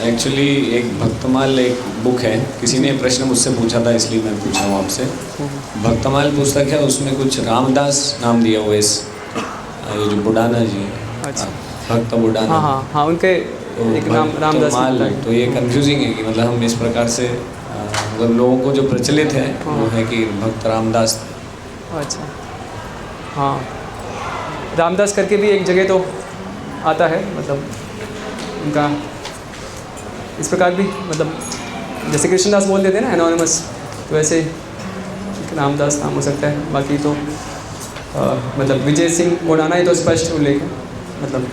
एक्चुअली एक भक्तमाल एक बुक है, किसी ने प्रश्न मुझसे पूछा था इसलिए मैं पूछ रहा हूँ आपसे। भक्तमाल पुस्तक है, उसमें कुछ रामदास नाम दिया हुआ है ये जो बुडाना जी। अच्छा, भक्त बुडाना। हाँ उनके तो एक नाम रामदास। तो ये कंफ्यूजिंग है कि मतलब हम इस प्रकार से मतलब लोगों को जो प्रचलित है वो है कि भक्त रामदास। अच्छा, हाँ रामदास करके भी एक जगह तो आता है, मतलब उनका इस प्रकार भी मतलब जैसे कृष्णदास बोल देते हैं ना एनोनिमस, तो वैसे रामदास नाम हो सकता है। बाकी तो मतलब विजय सिंह गोडाना ये तो स्पष्ट उल्लेख है, मतलब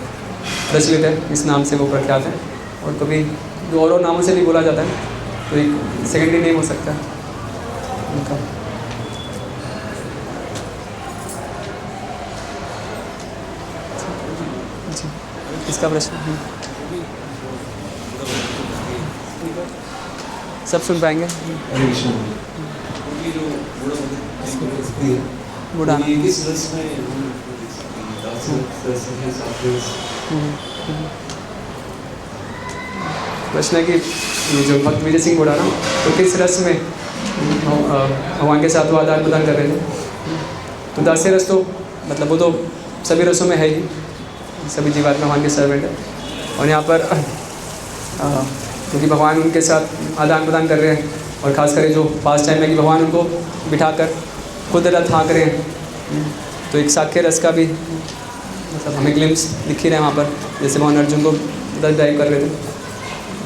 प्रचलित है, इस नाम से वो प्रख्यात है। और कभी और नामों से भी बोला जाता है, तो एक सेकेंडरी नेम हो सकता है उनका। जी, इसका प्रश्न सब सुन पाएंगे? बुढ़ाना प्रश्न है कि ये जो भक्त विजय सिंह बुढ़ाना तो किस रस में भगवान के साथ वो आदान प्रदान कर रहे थे। तो दास्य रस तो मतलब वो तो सभी रसों में है ही, सभी जीवात्मा भगवान के सर्वेंट है। और यहाँ पर क्योंकि भगवान उनके साथ आदान प्रदान कर रहे हैं, और ख़ास करके जो पास टाइम में कि भगवान उनको बिठाकर खुद रथ हाँक रहे हैं, तो एक साक्ष्य रस का भी मतलब हमें ग्लिम्स दिख ही रहे हैं वहाँ पर, जैसे भगवान अर्जुन को रथ ड्राइव कर रहे थे।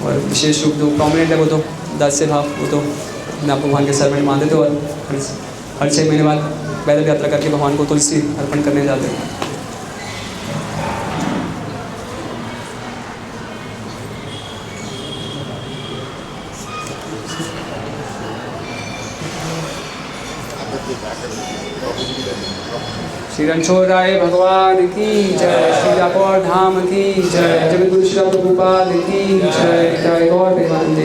और विशेष रूप जो प्रोमिनेंट है वो तो दास्य भाव, वो तो अपने आप को भगवान के सर्वेंट मानते थे, और हर 6 महीने बाद पैदल यात्रा करके भगवान को तुलसी अर्पण करने जाते हैं। श्री रणछोड़ राय भगवान की जय, श्री डाकोर धाम की जय, जगतगुरु श्रीला प्रभुपाद की जय, निताय गौर प्रेमानंदे।